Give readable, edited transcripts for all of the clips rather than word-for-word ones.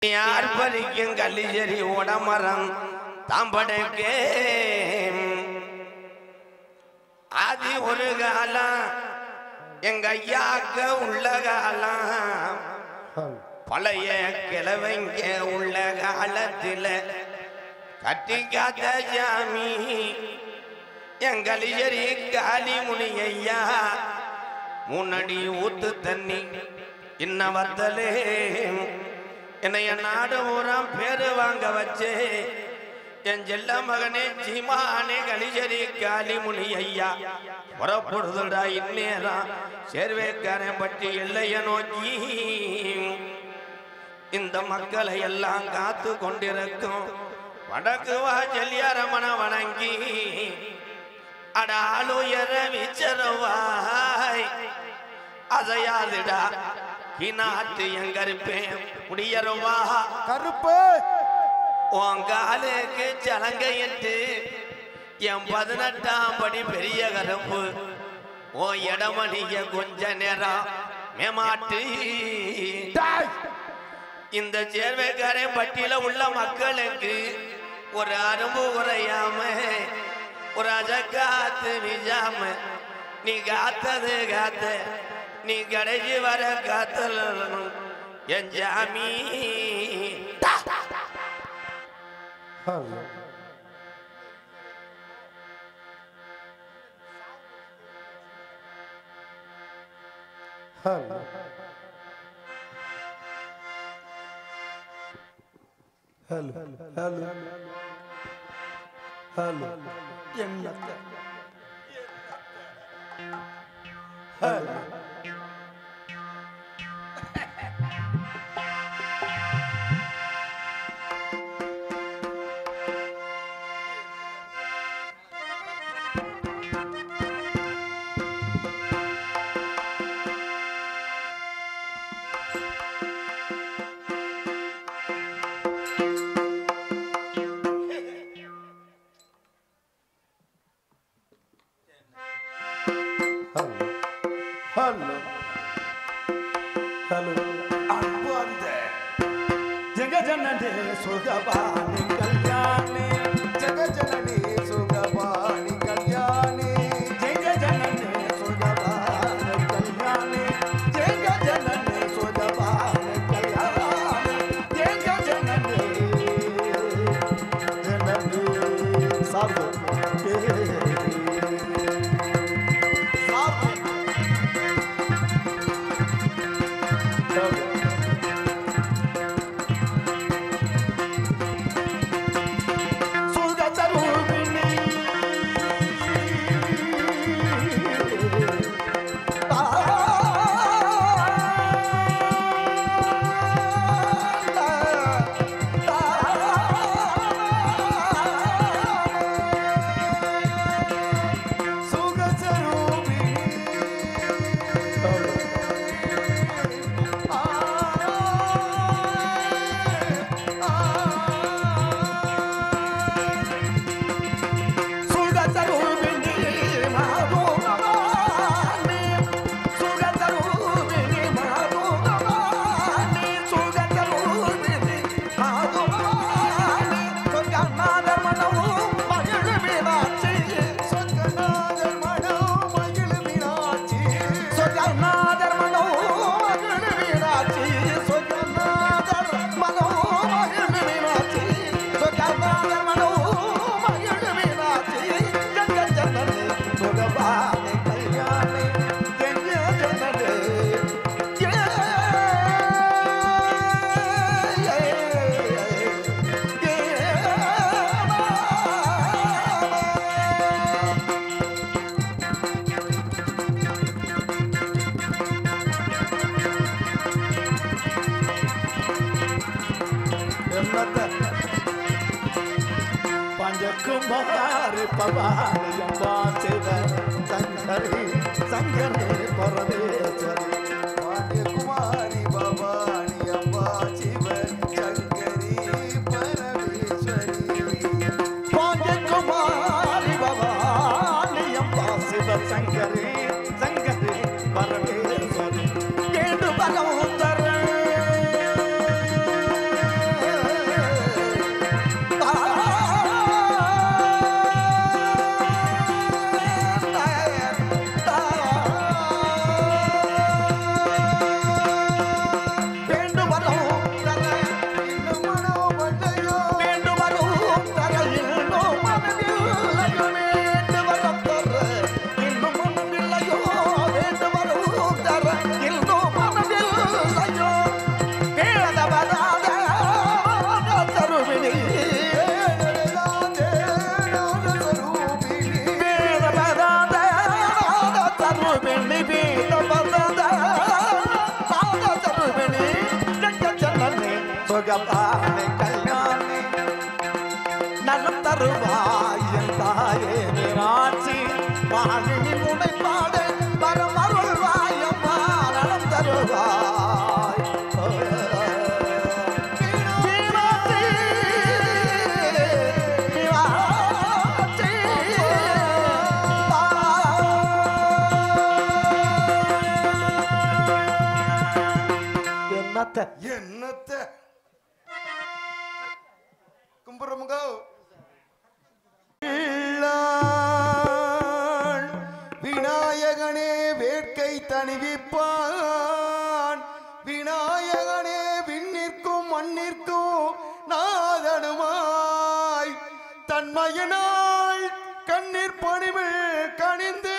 யார் பறிக்கும் கல்லிச்செடி உடமரம் தாம்படைக்கே ஆதி ஒரு காலம் எங்க ஐயாக்க உள்ள காலம் பழைய கிழவங்க உள்ள காலத்தில் கட்டி காத்த சாமி எங்களிச்செடி காளி முனி ஐயா முன்னாடி ஊத்து தண்ணி இன்ன வத்தலே என்னைய நாடு ஊரம் பேரு வாங்க வச்சு என் செல்ல மகனே சீமானே கலிச்செடி காளி முனி ஐயா புறப்படுதுடா இந்நேரம் சேர்வேக்காரன் பற்றி எல்லைய நோக்கி இந்த மக்களை எல்லாம் காத்து கொண்டிருக்கும் வடக்கு வா செல்லியாரமன வணங்கி அடாலுயர விச்சரவாய் அதையாதுடா நாட்டு எங்க இருப்பேன் முடியறவா கருப்பு உங்காலுக்கு சலங்கையிட்டு என் 18ஆம் படி பெரிய கருப்பு ஓ இடமணிய கொஞ்ச நேரம் மேமாட்டு இந்த சேர்வைக்காரன் பட்டியல உள்ள மக்களுக்கு ஒரு அரும்பு உரையாம ஒரு அஜக்காத்து நிஜாம நீ காத்தது காத்த நீ கடைசி வர காத்தலும் என் ஜாமி சுடபானை கல்யாணி நலம் தருவாய் என் தாயே மீனாட்சி மாலினி முனைப்பாடு பரமருள்வாய் அம்மா நலம் தருவாய் என்னத்த கும்புறமுங்க விநாயகனே வேட்கை தணிவிப்பான் விநாயகனே விண்ணிற்கும் மண்ணிற்கும் நாதனுமாய் தன்மையினால் கண்ணீர் பணிவில் கணிந்து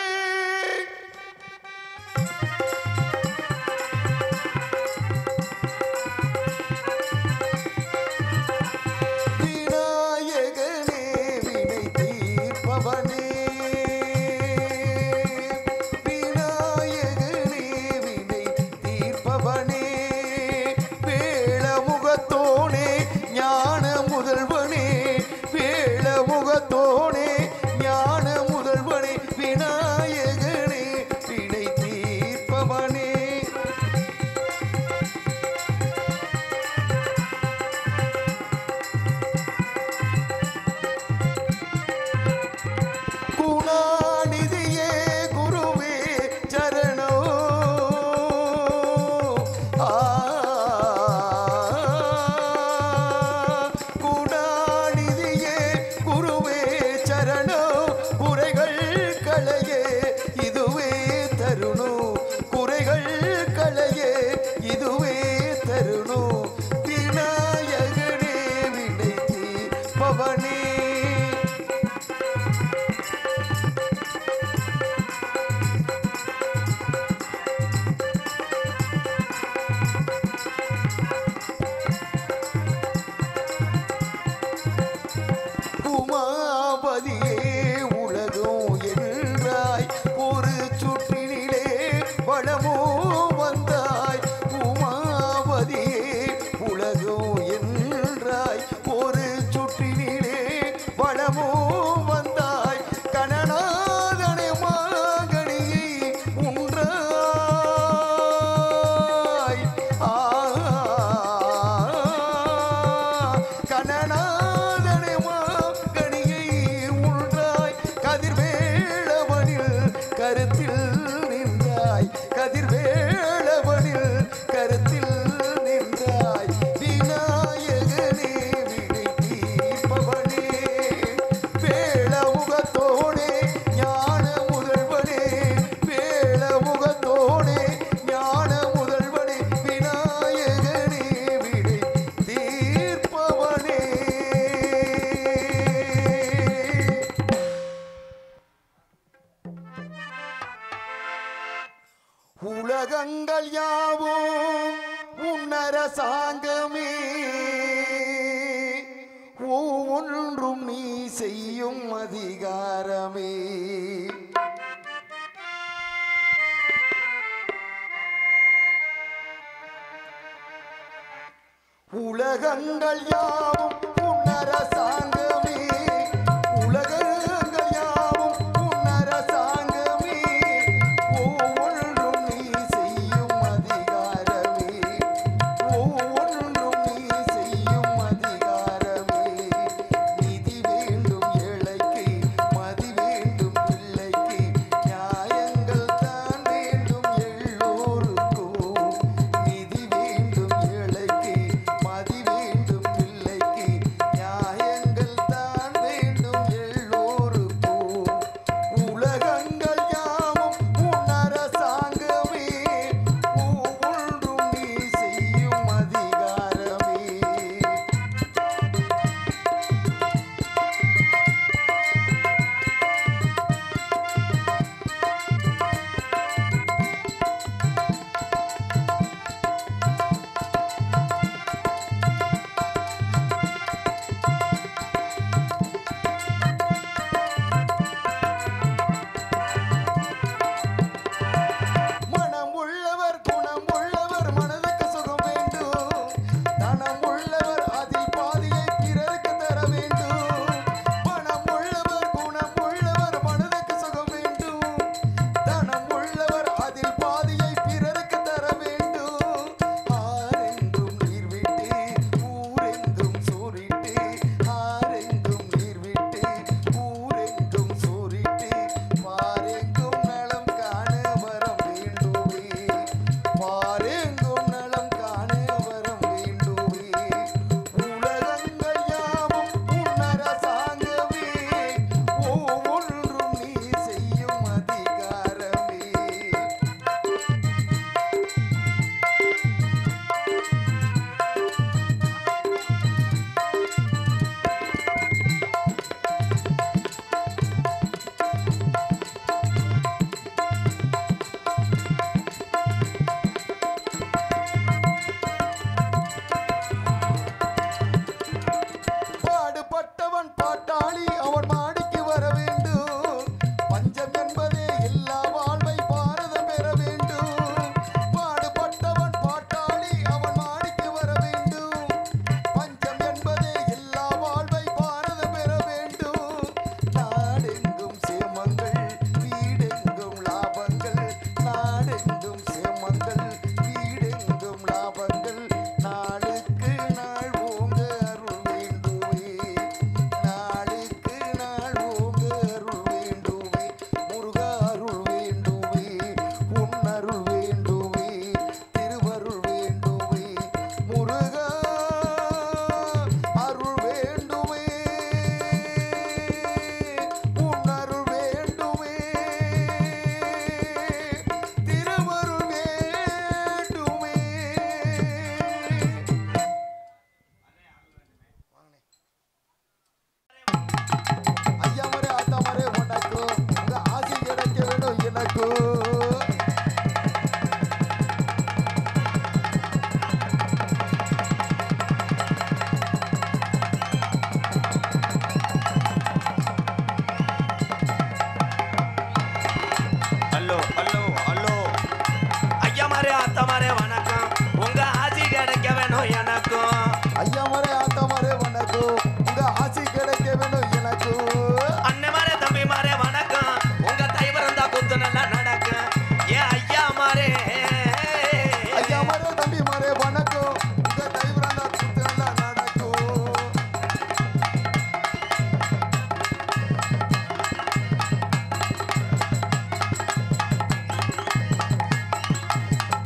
உலகங்கள் யாவும் உன்னரசாங்கமே ஒவ்வொன்றும் நீ செய்யும் அதிகாரமே உலகங்கள் யாவும் உன்னரசாங்கமே உலகங்கள் யாவும் உன்னரசாங்கமே ஒவ்வொன்றும் நீ செய்யும் அதிகாரமே ஒவ்வொன்றும் நீ செய்யும் அதிகாரமே நிதி வேண்டும் ஏழைக்கு மதி வேண்டும் பிள்ளைக்கு நியாயங்கள் தான் வேண்டும் எல்லோருக்கும் நிதி வேண்டும் ஏழைக்கு மதி வேண்டும் பிள்ளைக்கு ஐயா மரே ஆத்தா மரே வணக்கம் உங்க ஆசி கிடைக்க வேணும் எனக்கு அண்ணன் மாரே தம்பி மாரே வணக்கம் உங்க தைவரம் தான் குத்து நல்லா நடக்கும் ஏன் ஐயா மாரே ஐயா மரே தம்பி மரே வணக்கம் உங்க தைவரம் தான் குத்து நல்லா நடக்கும்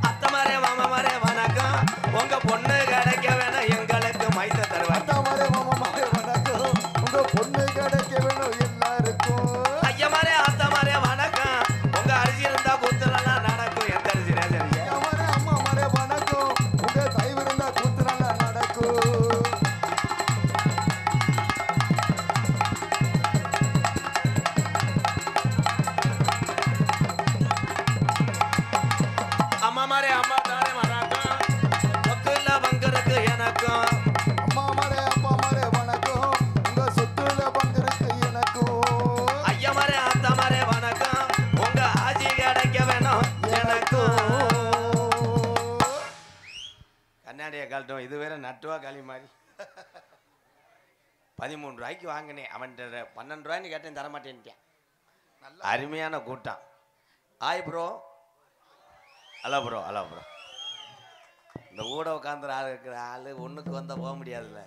அத்தை மாரே மாமா மாரே வணக்கம் உங்க பொண்ணு கிடைக்க வேணும் எங்களுக்கு மைத்த தருவாங்க அத்தா மரே மாமா மரே வணக்கம் உங்க பொண்ணு கிடைக்க வேணும் எல்லாருக்கும் ஐயா மாரே ஆத்தா மாரே வணக்கம் உங்க அரிசி இருந்தா குத்துலாம் நடக்கும் எந்த அரிசி ரேசரியா ஐயா மரே அம்மா மரே வணக்கம் உங்க தைவரம் தான் குத்து நல்லா நடக்கும் அம்மா மாரே அம்மா தானே வணக்கம் சொத்துல பங்கருக்கு எனக்கும் அம்மா மரே அப்பா மரே வணக்கம் உங்க சொத்துல பங்கிருக்கு எனக்கும் ஐயா மாரே ஆத்தா மாரே வணக்கம் உங்க ஆட்சி கிடைக்க வேணும் எனக்கும் கண்ணாடியை கழட்டும் இது வேற நட்டுவா களி மாதிரி 13 ரூபாய்க்கு வாங்கினேன் அவன்கிட்ட 12 ரூபாய்ன்னு கேட்டேன் தரமாட்டேன்ட்டேன் அருமையான கூட்டம் ஆய் bro hello bro hello bro இந்த ஊட உட்காந்துற ஆள் இருக்கிற ஆள் ஒன்றுக்கு வந்தால் போக முடியாதுல்ல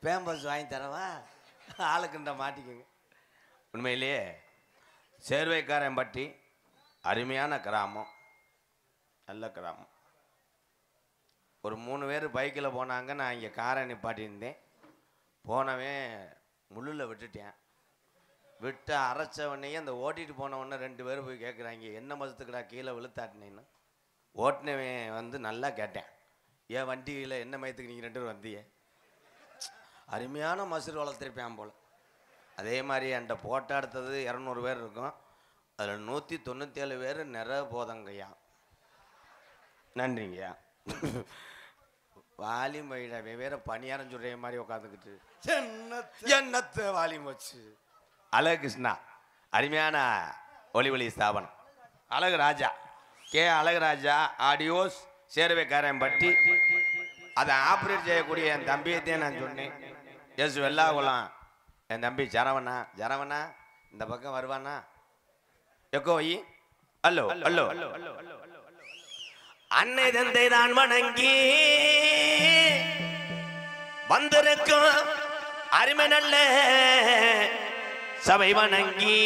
பேம்பஸ் வாங்கி தரவா ஆளுக்குன்ற மாட்டிக்குங்க உண்மையிலேயே சேர்வைக்காரன்பட்டி அருமையான கிராமம் நல்ல கிராமம் ஒரு 3 பேர் பைக்கில் போனாங்க நான் இங்கே காரை நிப்பாட்டியிருந்தேன் போனவன் முள்ளில் விட்டுட்டேன் விட்டு அரைச்சவனையே அந்த ஓட்டிகிட்டு போனவொடனே 2 பேர் போய் கேட்குறாங்க என்ன மதத்துக்குடா கீழே விழுத்தாட்டினேன்னு ஓட்டினவன் வந்து நல்லா கேட்டேன் ஏன் வண்டியில் என்ன மயத்துக்கு நீங்கள் 2 பேர் வந்தீங்க அருமையான மசூர் வளர்த்துருப்பேன் போல் அதே மாதிரி என்கிட்ட போட்டோ எடுத்தது 200 பேர் இருக்கும் அதில் 197 பேர் நிற போதங்கய்யா நன்றிங்கய்யா வாலிம் வைடா வேற பணியாரம் சொல்கிற மாதிரி உட்காந்துக்கிட்டு என்னத்தை வாலிம் வச்சு அழகு கிருஷ்ணா அருமையான ஒளி ஸ்தாபனம் அழகு ராஜா கே அழகுராஜா ஆடியோஸ் சேர்வைக்காரன்பட்டி அதை ஆப்ரேட் செய்யக்கூடிய என் தம்பியத்தையும் நான் சொன்னேன் எஸ் வெள்ளாகுளம் என் தம்பி ஜரவனா இந்த பக்கம் வருவானா எக்கோ வை அல்லோ அல்லோ அன்னை தந்தை தான் வணங்கி வந்திருக்கும் அருமை நல்ல சபை வணங்கி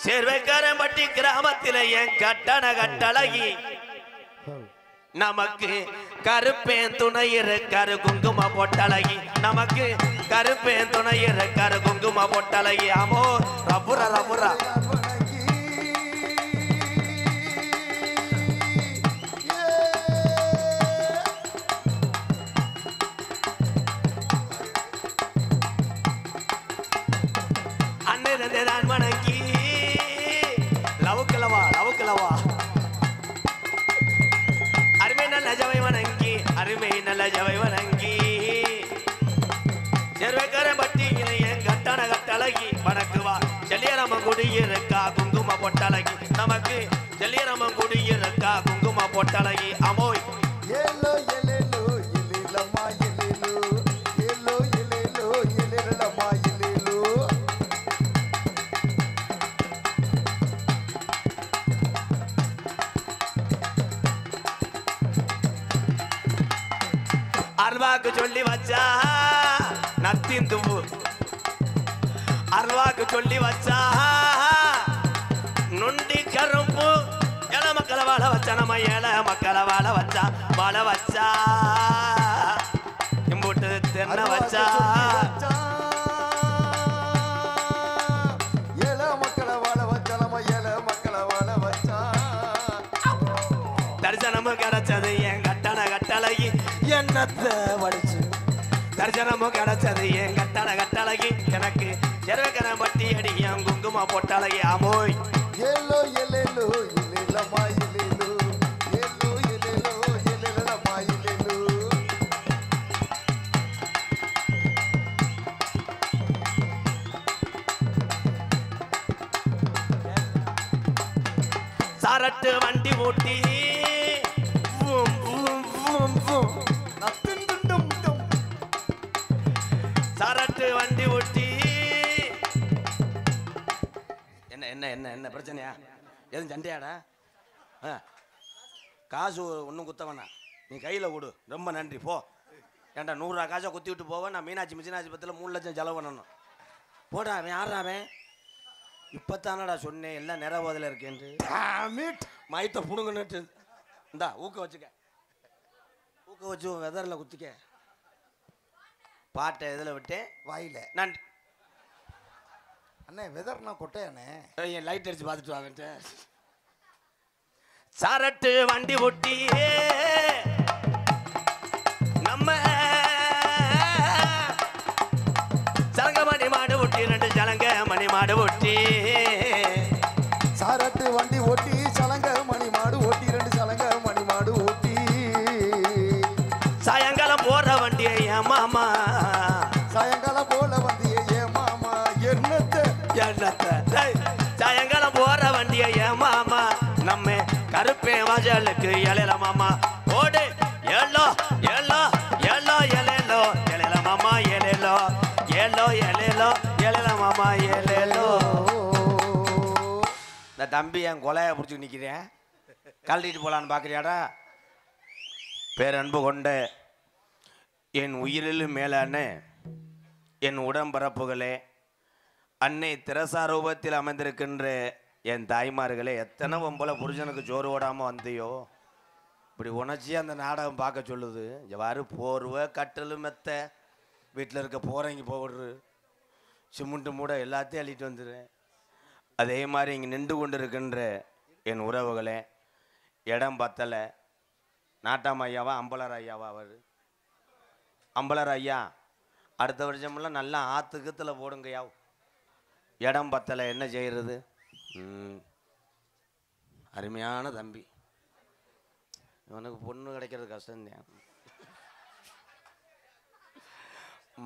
சேர்வைக்காரன்பட்டி கிராமத்தில் என் கட்டழகி நமக்கு கருப்பேன் துணை இருக்காரு குங்கும பொட்டழகி நமக்கு கருப்பேன் துணை இருக்காரு குங்கும பொட்டழகி அமோ ரபுரா ரபுரா நான் வணங்கி லவுக்கலவா அருமை நல்ல ஜவை வணங்கி சேர்வைக்காரன்பட்டியில என் கட்டழகி வணக்குவா செல்லியரம்மன் குடியிருக்கா குங்கும பொட்டழகி நமக்கு செல்லியரம்மன் குடியிருக்கா குங்கும பொட்டழகி அமோய் ஏலோ எலேலோ எலேலம்மா எலேலோ ஏலோ எலேலோ எலேலம்மா எலேலோ அருவாக்கு சொல்லி வச்சா நத்திந்துவு அருவாக்கு சொல்லி வச்சா நொண்டி கரும்பு இள மக்களை வாழ வச்சா நம்ம ஏழை மக்களை வாழ வச்சா இம்புட்டு தென்ன வச்சா ஏழை மக்களை வாழ வச்சா நம்ம ஏழை மக்களை வாழ வச்சா தரிசனமும் கிடைச்சது என் கட்டழகி என்னத்தை வடிச்சு தரிசனமும் கிடைச்சது என் கட்டழகி எனக்கு சேர்வைக்காரன்பட்டி அடி என் குங்கும பொட்டழகி அமோய் ஏலோ எலேலோ எலேலம்மா எலேலோ ஏலோ எலேலோ எலேலம்மா எலேலோ சாரட்டு வண்டி ஓட்டி என்ன பிரச்சனையா? எதுவும் சண்டையாடா? காசு ஒன்றும் குத்த வேணாம், நீ கையில் கொடு. ரொம்ப நன்றி, போ. ஏன்டா 100 ரூபா காசை குத்தி விட்டு போவேன். நான் மீனாட்சி பத்தில் 3 லட்சம் செலவு பண்ணணும். போடா, அவன் யாராவன்? இப்போத்தானடா சொன்னேன் எல்லாம் நிறைவேதில் இருக்கேன்ட்டு. மயத்தை புடுங்கன்னுட்டு இந்தா ஊக்க வச்சுக்க, ஊக்க வச்சு வெதரில் குத்திக்க. பாட்டை இதில் விட்டேன் வாயில. நன்றி அண்ணே வெதர்னா கொட்டையாண்ணே. என் லைட் அடிச்சு பார்த்துட்டு வாங்கிட்டு. சரட்டு வண்டி ஒட்டி நம்ம சலங்க மணி மாடு ஒட்டி 2 சலங்க மணி மாடு ஒட்டி. சாரட்டு வண்டி ஓட்டி சலங்க மணி மாடு ஓட்டி 2 சலங்க மணி மாடு ஓட்டி. சாயங்காலம் போற வண்டியை என் மாமா, சாயங்காலம் போல வந்தியே ஏ மாமா. என்னத்தை சாயங்காலம் போற வண்டியை என் மாமா. நம்ம கருப்பே வாசலுக்கு எழல மாமா. ஓடு ஏலோ ஏலோ ஏலோ எலேலோ எழல மாமா. ஏலேலோ ஏலோ எலேலோ எழல மாமா. ஏலேலோ. இந்த தம்பி என் கொலையை பிடிச்சி நிற்கிறேன், கழட்டிட்டு போகலான்னு பார்க்குறியாடா? பேரன்பு கொண்ட என் உயிரிலும் மேலான என் உடம்பரப்புகளே, அன்னை தெரசா ரூபத்தில் அமைந்திருக்கின்ற என் தாய்மார்களே, எத்தனை பொம்பளை புருஷனுக்கு ஜோறு ஓடாமல் வந்தியோ? இப்படி உணர்ச்சி அந்த நாடகம் பார்க்க சொல்லுது. எவ்வாறு போர்வை கட்டலு மெத்த வீட்டில் இருக்க போகிறவங்க போடுறது சிமெண்ட்டு மூட எல்லாத்தையும் அள்ளிட்டு வந்துடுறேன். அதே மாதிரி இங்கே நின்று கொண்டு இருக்கின்ற என் உறவுகளே, இடம் பத்தலை. நாட்டாம் ஐயாவா அம்பலர் ஐயாவா? அவர் அம்பலர் ஐயா, அடுத்த வருஷமெல்லாம் நல்லா ஆற்றுக்கத்தில் போடுங்கய்யா. இடம் பத்தலை, என்ன செய்கிறது? அருமையான தம்பி, இவனுக்கு பொண்ணு கிடைக்கிறது கஷ்டம்தான்.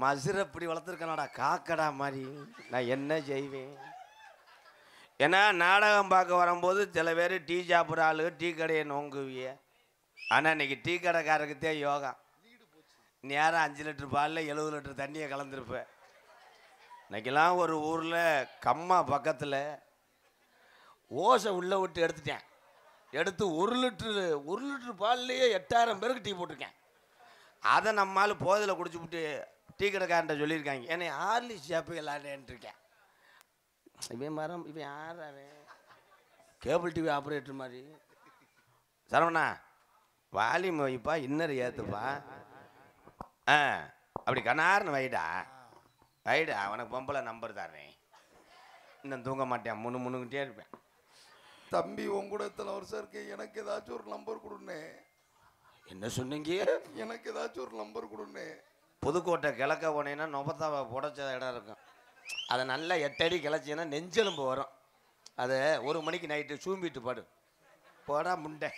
மசுரை இப்படி வளர்த்துருக்கனாடா, காக்கடா மாதிரி. நான் என்ன செய்வேன்? ஏன்னா நாடகம் பார்க்க வரும்போது சில பேர் டீ சாப்பிட்ற ஆளு டீ கடையை நோங்குவிய. ஆனால் இன்னைக்கு டீ கடைக்காரருக்குத்தே யோகா. நேரம் 5 லிட்டர் பாலில் 70 லிட்டர் தண்ணியை கலந்துருப்பேன். இன்னைக்கெல்லாம் ஒரு ஊரில் கம்மா பக்கத்தில் ஓசை உள்ளே விட்டு எடுத்துட்டேன். எடுத்து 1 லிட்டரு பால்லையே 8000 பேருக்கு டீ போட்டிருக்கேன். அதை நம்மளால் போதில் குடிச்சு விட்டு டீ கடைக்காரன்ட்ட சொல்லியிருக்காங்க, என்னை ஹார்லிக்ஸ் சாப்பிடலான்ட்டு இருக்கேன். இவன் மரம், இவன் யார்? அவன் கேபிள் டிவி ஆப்ரேட்டர் மாதிரி. சரவணா, வால்யூம் வைப்பா, இன்னர் ஏற்றுப்பா. அப்படி கண்ணாருன்னு வைடா வைடா. அவனுக்கு பொம்பளை நம்பர் தானே, இன்னும் தூங்க மாட்டேன், முன்னுக்கிட்டே இருப்பேன். தம்பி உங்கூட எத்தனை வருஷம் இருக்கு, எனக்கு ஏதாச்சும் ஒரு நம்பர் கொடுண்ணே. என்ன சொன்னீங்க? எனக்கு ஏதாச்சும் ஒரு நம்பர் கொடுண்ணே. புதுக்கோட்டை கிழக்க போனேன்னா நொபத்தாவை புடைச்ச இடம் இருக்கும். அதை நல்லா 8 அடி கிளச்சின்னா நெஞ்செலும்பு வரும். அதை 1 மணிக்கு நைட்டு சூம்பிட்டு பாடு போடா முண்டை.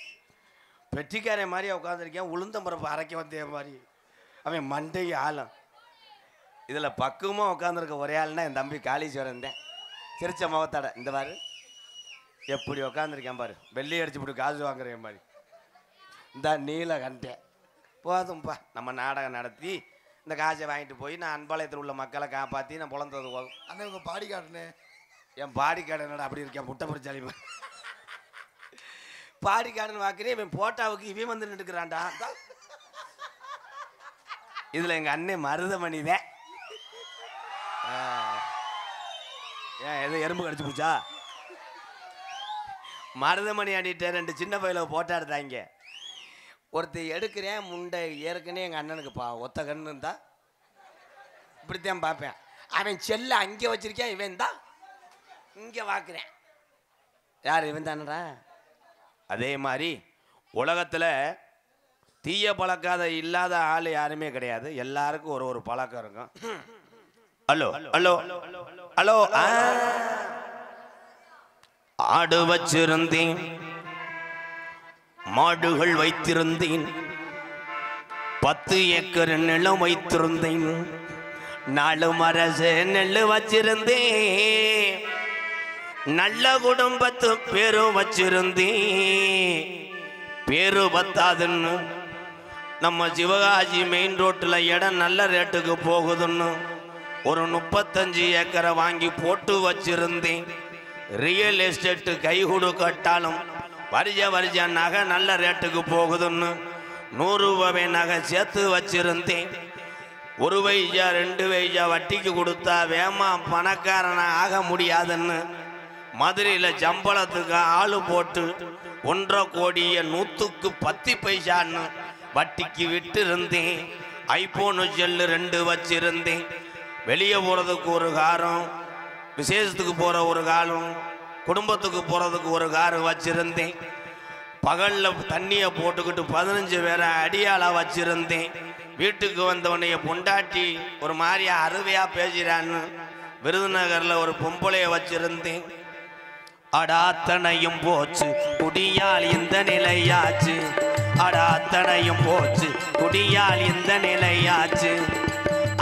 பெட்டிக்காரன் மாதிரியே உட்காந்துருக்கேன், உளுந்தம்பரப்பு அரைக்க வந்தே மாதிரி. அவன் மண்டை ஆளும். இதில் பக்குவமாக உட்காந்துருக்க ஒரே ஆள்னா என் தம்பி காளீஸ்வரன் தான். சிரிச்ச முகத்தாட இந்த பாரு எப்படி உட்காந்துருக்கேன் பாரு. வெள்ளி அடிச்சு போட்டு காசு வாங்குறேன் மாதிரி. இந்த நீல கண்டேன் போதும்பா. நம்ம நாடகம் நடத்தி இந்த காசை வாங்கிட்டு போய் நான் அன்பாளையத்தில் உள்ள மக்களை காப்பாற்றி நான் பிறந்தது போதும். அண்ணே உங்கள் பாடி காட்டுனே. என் பாடி கார்டு என்னடா அப்படி இருக்கேன், முட்டை பொறிச்சாலி பாடி கார்டுன்னு பார்க்குறேன். இவன் போட்டாவுக்கு இவன் வந்து நின்றுக்கிறான்டா. இதில் எங்கள் அண்ணன் மருதமணி தான். ஏன் எது எறும்பு கடிச்சு போச்சா? மருதமணி அடிட்ட 2 சின்ன பையில போட்டா எடுத்தாங்க. ஒருத்தர் எடுக்கிறேன் முண்டை ஏற்கனவே எங்கள் அண்ணனுக்கு ஒத்த கண்ணு இருந்தா இப்படித்தான் பார்ப்பேன். அவன் செல்ல அங்கே வச்சிருக்கேன், இவன் தான் இங்கே பார்க்குறேன். யார் இவன் தானடா? அதே மாதிரி உலகத்தில் தீய பழக்காத இல்லாத ஆள் யாருமே கிடையாது. எல்லாருக்கும் ஒரு பழக்கம் இருக்கும். Hello hello hello. ஆடு வச்சிருந்தேன், மாடுகள் வைத்திருந்தேன், 10 ஏக்கர் நிலம் வைத்திருந்தேன், 4 மரசு நெல் வச்சிருந்தேன், நல்ல குடும்பத்து பேரும் வச்சிருந்தேன். பேரு பத்தாதுன்னு நம்ம சிவகாசி மெயின் ரோட்டில் இடம் நல்ல ரேட்டுக்கு போகுதுன்னு ஒரு 35 ஏக்கரை வாங்கி போட்டு வச்சிருந்தேன். ரியல் எஸ்டேட்டு கை கொடுக்கட்டாலும் வருஷ நகை நல்ல ரேட்டுக்கு போகுதுன்னு 100 ரூபாய் நகை சேர்த்து வச்சிருந்தேன். 1 பைசா 2 பைசா வட்டிக்கு கொடுத்தா வேமா பணக்காரனை ஆக முடியாதுன்னு மதுரையில் சம்பளத்துக்கு ஆளு போட்டு 1.5 கோடியை 100க்கு 10 பைசான்னு வட்டிக்கு விட்டு இருந்தேன். ஐபோனு செல்லு 2 வச்சிருந்தேன். வெளியே போகிறதுக்கு ஒரு காரம், விசேஷத்துக்கு போகிற ஒரு காலம், குடும்பத்துக்கு போகிறதுக்கு ஒரு காரு வச்சிருந்தேன். பகலில் தண்ணியை போட்டுக்கிட்டு 15 பேரை அடியாளாக வச்சிருந்தேன். வீட்டுக்கு வந்தவனைய பொண்டாட்டி ஒரு மாதிரியா அருவையாக பேசுகிறான்னு விருதுநகரில் ஒரு பொம்பளையை வச்சிருந்தேன். அடாத்தனையும் போச்சு குடியால் இந்த நிலையாச்சு, அடாத்தனையும் போச்சு குடியால் இந்த நிலையாச்சு.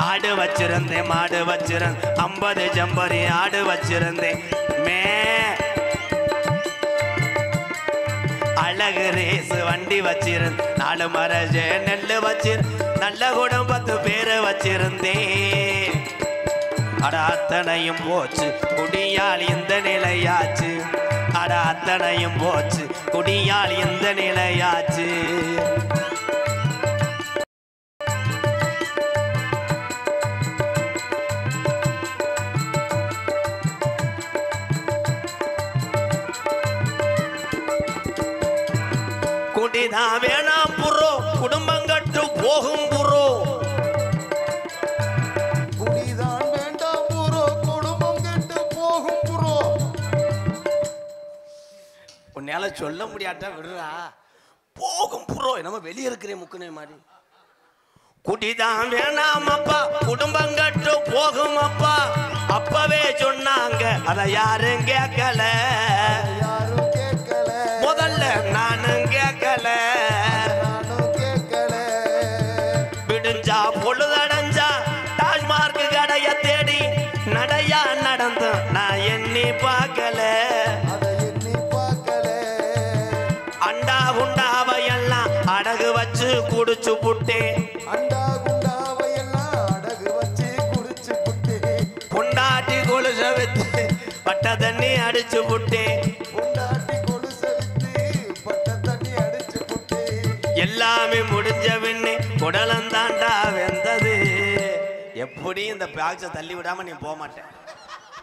ஆடு வச்சிருந்தேன், மாடு வச்சிருந்தேன், 50 ஜம்பரி ஆடு வச்சிருந்தேன். அழகு ரேசு வண்டி வச்சிருந்தேன். 4 மரஜ நெல்லு வச்சிருந்தேன். நல்ல குடும்பத்து பேரு வச்சிருந்தேன். அட அத்தனையும் போச்சு குடியால் இந்த நிலையாச்சு, அட அத்தனையும் போச்சு குடியால் இந்த நிலையாச்சு. குடிதான் வேணாம் புரோ, குடும்பம் கட்டு போகும் புரோ. குடிதான் வேண்டாம் புரோ, குடும்பம் கெட்டு போகும் புரோ. உன்னால சொல்ல முடியாட்டா விடுறா. போகும் புரோ, நம்ம வெளியே இருக்கிறேன் முக்குனே மாதிரி. குடிதான் வேணாம் அப்பா, குடும்பம் கட்டு போகும் அப்பா. அப்பவே சொன்னாங்க, அத யாரும் கேட்கல, யாரும் கேட்கல, முதல்ல நானும் கேட்கல. விடுஞ்சா பொழுதடைஞ்சா டாஸ்மார்க் கடைய தேடி நடையா நடந்த நான் எண்ணி பார்க்கல, அண்டா குண்டாவையெல்லாம் அடகு வச்சு குடிச்சு புட்டேன். பொண்டாட்டி கொலுச வித்து பட்ட தண்ணி அடிச்சு புட்டேன். எல்லாமே முடிஞ்ச பின்னே குடலந்தாண்டா வெந்தது. எப்படி இந்த பாக்ஸை தள்ளி விடாம நீ போக மாட்டேன்.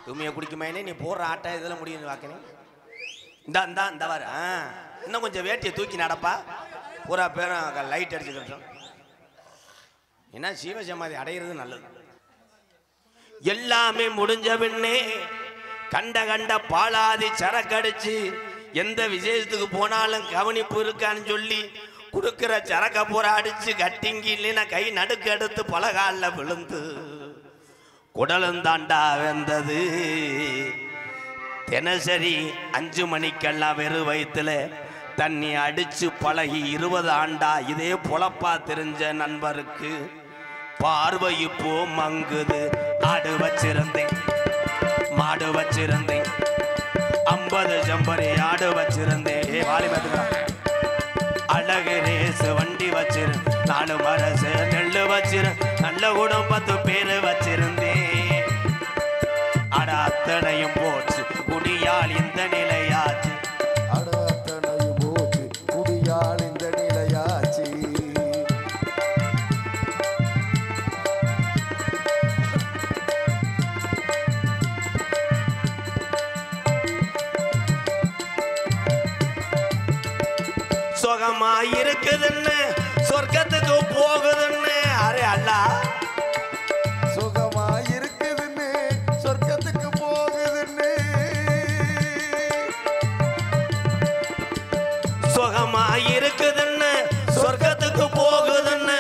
துணியை குடிக்குமேனே நீ போடுற ஆட்டை இதில் முடியும் வாக்கினே. இந்த வர இன்னும் கொஞ்சம் வேட்டியை தூக்கி நடப்பா. பூரா பேரும் லைட் அடிச்சுக்கிட்டோம். ஏன்னா சீவசமாதி அடையிறது நல்லது. எல்லாமே முடிஞ்ச பின்னே கண்ட பாலாதி சரக்கடிச்சு எந்த விசேஷத்துக்கு போனாலும் கவனிப்பு இருக்கான்னு சொல்லி குடுக்கிற சரக்க பூரா அடிச்சு கட்டிங்கி இல்லைன்னா கை நடுக்கு எடுத்து பலகாலில் விழுந்து குடலும் தாண்டா வெந்தது. தினசரி 5 மணிக்கெல்லாம் வெறு வயிற்றுல தண்ணி அடிச்சு பழகி 20 ஆண்டா இதே பொழப்பா தெரிஞ்ச நண்பருக்கு பார்வை இப்போ மங்குது. ஆடு வச்சிருந்தேன், மாடு வச்சிருந்தேன், 50 ஜம்பரி ஆடு வச்சிருந்தேன். வாலி பார்த்துக்கலாம். அழகு ரேசு வண்டி வச்சிருந்தேன். 4 மரசு நெல்லு வச்சிருந்தேன். நல்ல குடும்பத்து பேரு வச்சிருந்தேன். அட அத்தனையும் போச்சு குடியால் இந்த நிலையாச்சு, அத்தனையும் போச்சு குடியால் இந்த நிலையாச்சு. சுகமா இருக்குதுன்னு சொர்க்கத்துக்கு போகுதுன்னு. அரே அல்லா, சுகமா இருக்குதுன்னு சொர்க்கத்துக்கு போகுதுன்னு. சுகமா இருக்குதுன்னு சொர்க்கத்துக்கு போகுதுன்னு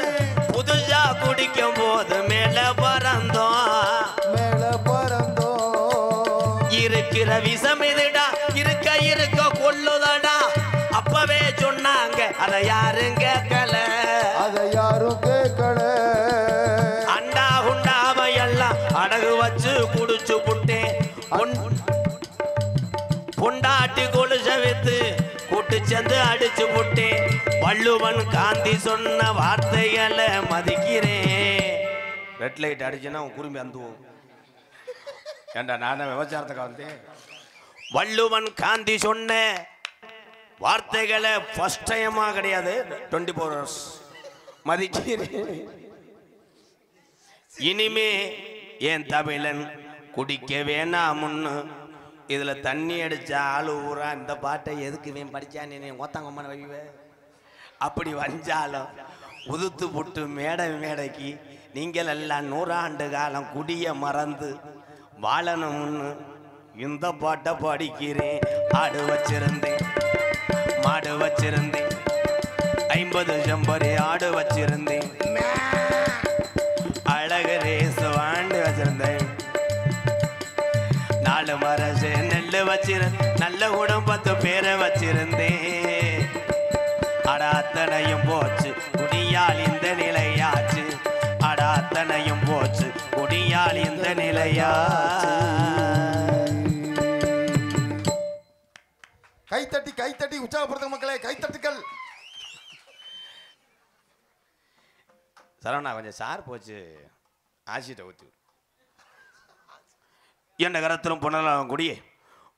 புதுசா குடிக்கும் போது மேல பறந்தோம், மேல பறந்தோம். இருக்கிற விஷம் இதுடா, இருக்க கொள்ளுதடா. அப்பவே சொன்னாங்க, அதை யாரும் கேட்கல, அதை யாரும் கேட்கல. அண்டா குண்டாவையெல்லாம் அடகு வச்சு குடிச்சு புட்டேன். பொண்டாட்டி கொலுச வித்து கூட்டு சேர்ந்து அடிச்சு புட்டேன். வள்ளுவன் காந்தி சொன்ன வார்த்தைகளை மதிக்கிறேன். ரெட் லைட் அடிச்சுன்னா உன் குறும்பி அந்துவோம். ஏண்டா நான் விபச்சாரத்துக்கு வந்தேன். வள்ளுவன் காந்தி சொன்ன வார்த்தைகளை ஃபர்ஸ்ட் டைமா கிடையாது, 24 hours மதிக்கிறேன். இனிமே என் தமிழன் குடிக்க வேணாமுன்னு இதுல தண்ணி அடிச்சா ஆளு ஊரா இந்த பாட்டை எதுக்கு வேன் படிச்சான்னு ஓத்தாங்கம்மான வைவே அப்படி வஞ்சாலும் உதுத்து புட்டு மேடைக்கு நீங்கள் எல்லாம் 100 ஆண்டு காலம் குடிய மறந்து வாழணும்னு இந்த பாட்டை படிக்கிறேன். ஆடு வச்சிருந்தேன், மாடு வச்சிருந்தேன், 50 செம்பரி ஆடு வச்சிருந்தேன், அழகு ரேசு வாண்டு வச்சிருந்தேன், 4 மரசு நெல்லு வச்சிருந்தேன், நல்ல குடும்பத்து பேரை வச்சிருந்தேன். அட அத்தனையும் போச்சு குடியால் இந்த நிலையாச்சு, அட அத்தனையும் போச்சு குடியால் இந்த நிலையாச்சு. கைத்தட்டி உற்சாகப்படுத்துங்க மக்களே, கைத்தட்டுக்கள். சரவணா கொஞ்சம் சார் போச்சு, ஆசிட்ட ஊற்றி என்ற கரத்திலும் புனலாம் குடியே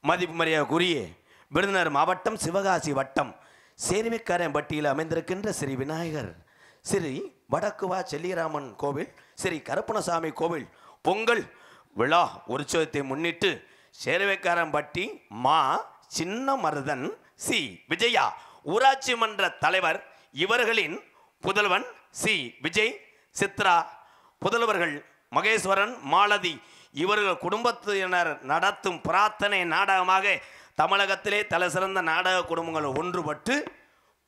மதிப்பு மரியாதை குறியே விருதுநகர் மாவட்டம் சிவகாசி வட்டம் சேரிமைக்காரன்பட்டியில் அமைந்திருக்கின்ற ஸ்ரீ விநாயகர் ஸ்ரீ வடக்குவா செல்லிராமன் கோவில் ஸ்ரீ கருப்பணசாமி கோவில் பொங்கல் விழா உற்சவத்தை முன்னிட்டு சேரிமைக்காரன்பட்டி மா சின்ன மருதன் சி விஜயா ஊராட்சி மன்ற தலைவர் இவர்களின் புதல்வன் சி விஜய் சித்ரா புதல்வர்கள் மகேஸ்வரன் மாலதி இவர்கள் குடும்பத்தினர் நடத்தும் பிரார்த்தனை நாடகமாக தமிழகத்திலே தலை சிறந்த நாடக குடும்பங்கள் ஒன்றுபட்டு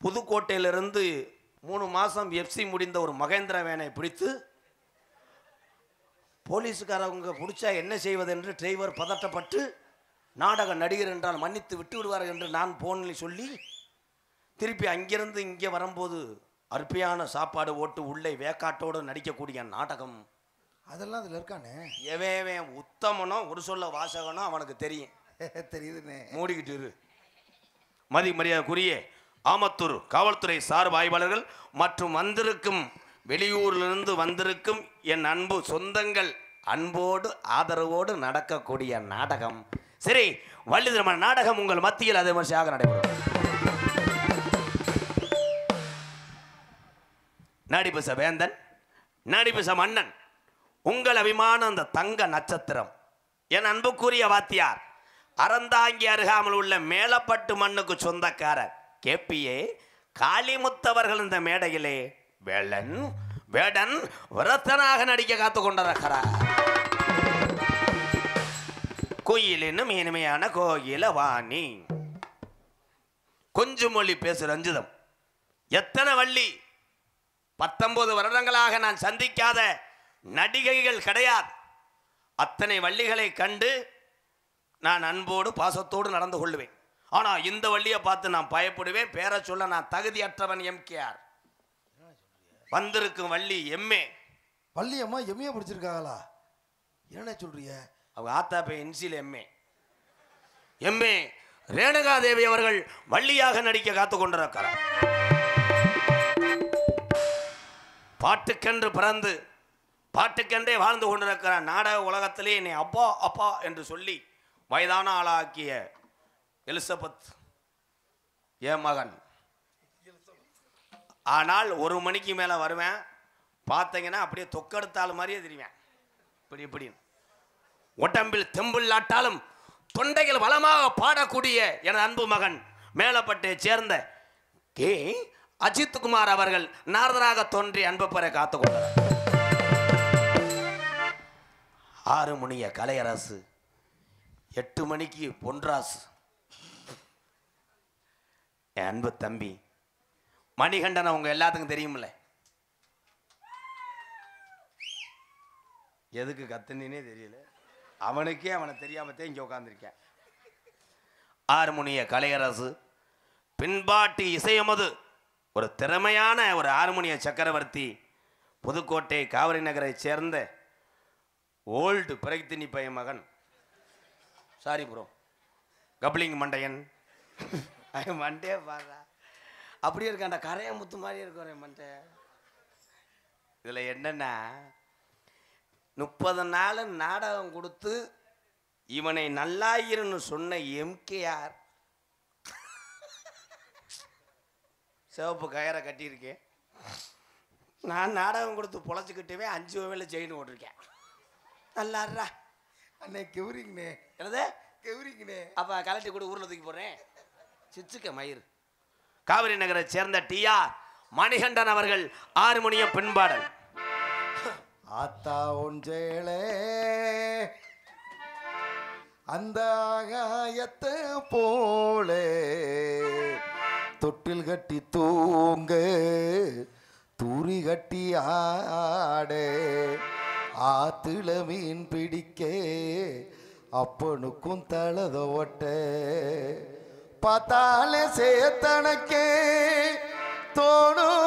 புதுக்கோட்டையிலிருந்து 3 மாதம் எஃப்சி முடிந்த ஒரு மகேந்திர வேனை பிடித்து போலீஸுக்காரவங்க பிடிச்சா என்ன செய்வதென்று டிரைவர் பதட்டப்பட்டு நாடக நடிகர் என்றால் மன்னித்து விட்டு விடுவார்கள் என்று நான் போனில் சொல்லி திருப்பி அங்கிருந்து இங்கே வரும்போது அருமையான சாப்பாடு ஓட்டு உள்ளே வேக்காட்டோடு நடிக்கக்கூடிய நாடகம் அதெல்லாம் அதில் இருக்கானே. எவன் உத்தமனோ ஒரு சொல்ல வாசகனோ அவனுக்கு தெரியும். தெரியுதுண்ணே. மூடிக்கிட்டு இரு. மரியாதைக்குரிய ஆமத்தூர் காவல்துறை சார்பு ஆய்வாளர்கள் மற்றும் வந்திருக்கும் வெளியூரிலிருந்து வந்திருக்கும் என் அன்பு சொந்தங்கள் அன்போடு ஆதரவோடு நடக்கக்கூடிய நாடகம் சரி வள்ளி திருமண நாடகம் உங்கள் மத்தியில் அதே மாதிரியாக நடைபெறும். நடிபச வேந்தன் நடிபச மன்னன் உங்கள் அபிமான அந்த தங்க நட்சத்திரம் என் அன்புக்குரிய வாத்தியார் அறந்தாங்கி அருகாமல் உள்ள மேலப்பட்டு மண்ணுக்கு சொந்தக்காரர் கேபிஏ காளிமுத்தவர்கள் இந்த மேடையிலே வேடன் விரத்தனாக நடிக்க காத்து கொண்டிருக்கிறார். கோயில் என்னும் இனிமையான கோயில வாணி கொஞ்சம் மொழி பேசு ரஞ்சிதம் எத்தனை வள்ளி 19 வருடங்களாக நான் சந்திக்காத நடிகைகள் கிடையாது. அத்தனை வள்ளிகளை கண்டு நான் அன்போடு பாசத்தோடு நடந்து கொள்வேன். ஆனால் இந்த வள்ளியை பார்த்து நான் பயப்படுவேன். பேரை சொல்ல நான் தகுதியற்றவன். எம்கேஆர் வந்திருக்கும் வள்ளி எம்ஏ வள்ளியம்மா எம்ஏ படிச்சிருக்காங்களா? என்ன சொல்றிய? அவங்க ஆத்தா பே என்சியில் எம்ஏ ரேணுகாதேவி அவர்கள் வள்ளியாக நடிக்க காத்து கொண்டிருக்கிறார். பாட்டுக்கென்று பிறந்து பாட்டுக்கென்றே வாழ்ந்து கொண்டிருக்கிறார். நாடக உலகத்திலே என்னை அப்பா அப்பா என்று சொல்லி வயதான ஆளாக்கிய எலிசபெத் என் மகன். ஆனால் 1 மணிக்கு மேலே வருவேன், பார்த்தீங்கன்னா அப்படியே தொக்கெடுத்தாலும் மாதிரியே தெரிவேன். இப்படி உடம்பில் தெம்பில்லாட்டாலும் தொண்டைகள் வளமாக பாடக்கூடிய எனது அன்பு மகன் மேலப்பட்டை சேர்ந்த கே அஜித்குமார் அவர்கள் நாரதராக தோன்றி அன்பு பெற காத்துக்கொண்டார். 6 மணிய கலையரசு, 8 மணிக்கு பொன்ராசு என் அன்பு தம்பி மணிகண்டன். அவங்க எல்லாத்துக்கும் தெரியுமில்ல, எதுக்கு கத்துனே தெரியல அவனுக்கே, அவனை தெரியாமத்தே இங்கே உட்காந்துருக்கேன். 6 மணிய கலையரசு பின்பாட்டு இசையமது ஒரு திறமையான ஒரு ஹார்மோனிய சக்கரவர்த்தி புதுக்கோட்டை காவிரி நகரை சேர்ந்த ஓல்டு பிரகித்தினி பையன் மகன். சாரி ப்ரோ, கப்ளிங் மண்டையன் மண்டே பாரா அப்படியே இருக்காண்டா, கரைய முத்து மாதிரி இருக்கிறேன் மண்டை. இதில் என்னன்னா 30 நாள் நாடகம் கொடுத்து இவனை நல்லாயிருன்னு சொன்ன எம்கேஆர் சிவப்பு கயரை கட்டியிருக்கேன். நான் நாடகம் கொடுத்து பொழைச்சிக்கிட்டவே 5 வகையில் செயின் ஓட்டிருக்கேன். நல்லாடுறா அண்ணே கெவுரிங்கண்ணே. என்னது கெவுரிங்கண்ணே? அப்போ கலட்டி கூட ஊரில் தூக்கி போடுறேன். சிச்சுக்க மயிர். காவிரி நகரை சேர்ந்த டிஆர் மணிகண்டன் அவர்கள் ஹார்மோனிய பின்பாடல். ஆத்தா ஒன்றேளே அந்த ஆகாயத்தை போலே தொட்டில் கட்டி தூங்க தூரி கட்டி ஆடே ஆத்துல மீன் பிடிக்க அப்பனுக்கும் தலத ஓட்ட பார்த்தாலே சேத்தனக்கே தோணும்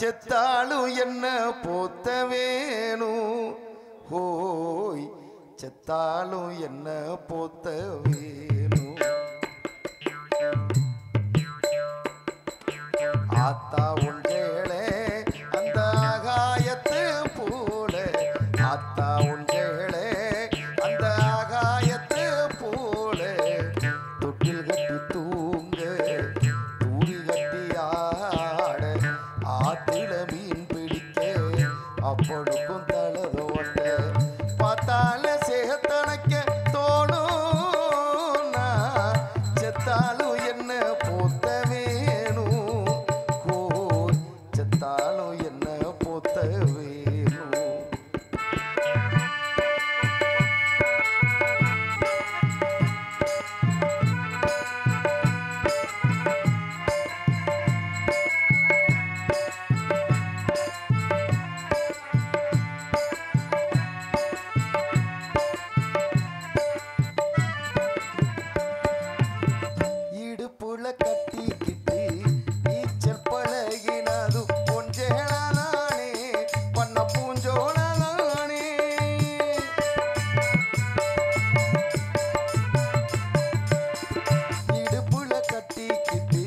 செத்தாலும் என்ன போத்த வேணும் ஹோய் செத்தாலும் என்ன போத்த வேணும் ஆத்தா உண்டேளே அந்த ஆகாயத்து போல ஆத்தா உண்டேளே அந்த ஆகாயத்து போல தொட்டில் கட்டி தூங்க தூரி கட்டி ஆட ஆத்தில மீன் பிடிக்க அப்பனுக்கும் தலத ஓட்ட பார்த்தால சேத்தனக்க தோணும் செத்தாலும் என்ன போத்த வேணும் ஹோய் செத்தாலும் என்ன போத்த வேணும். இடுப்புல கட்டிக்கிட்டு நீச்சல் பழகினதும் பொஞ்சேனானே பண்ண பூஞ்சோனானே இடுப்புல கட்டிக்கிட்டு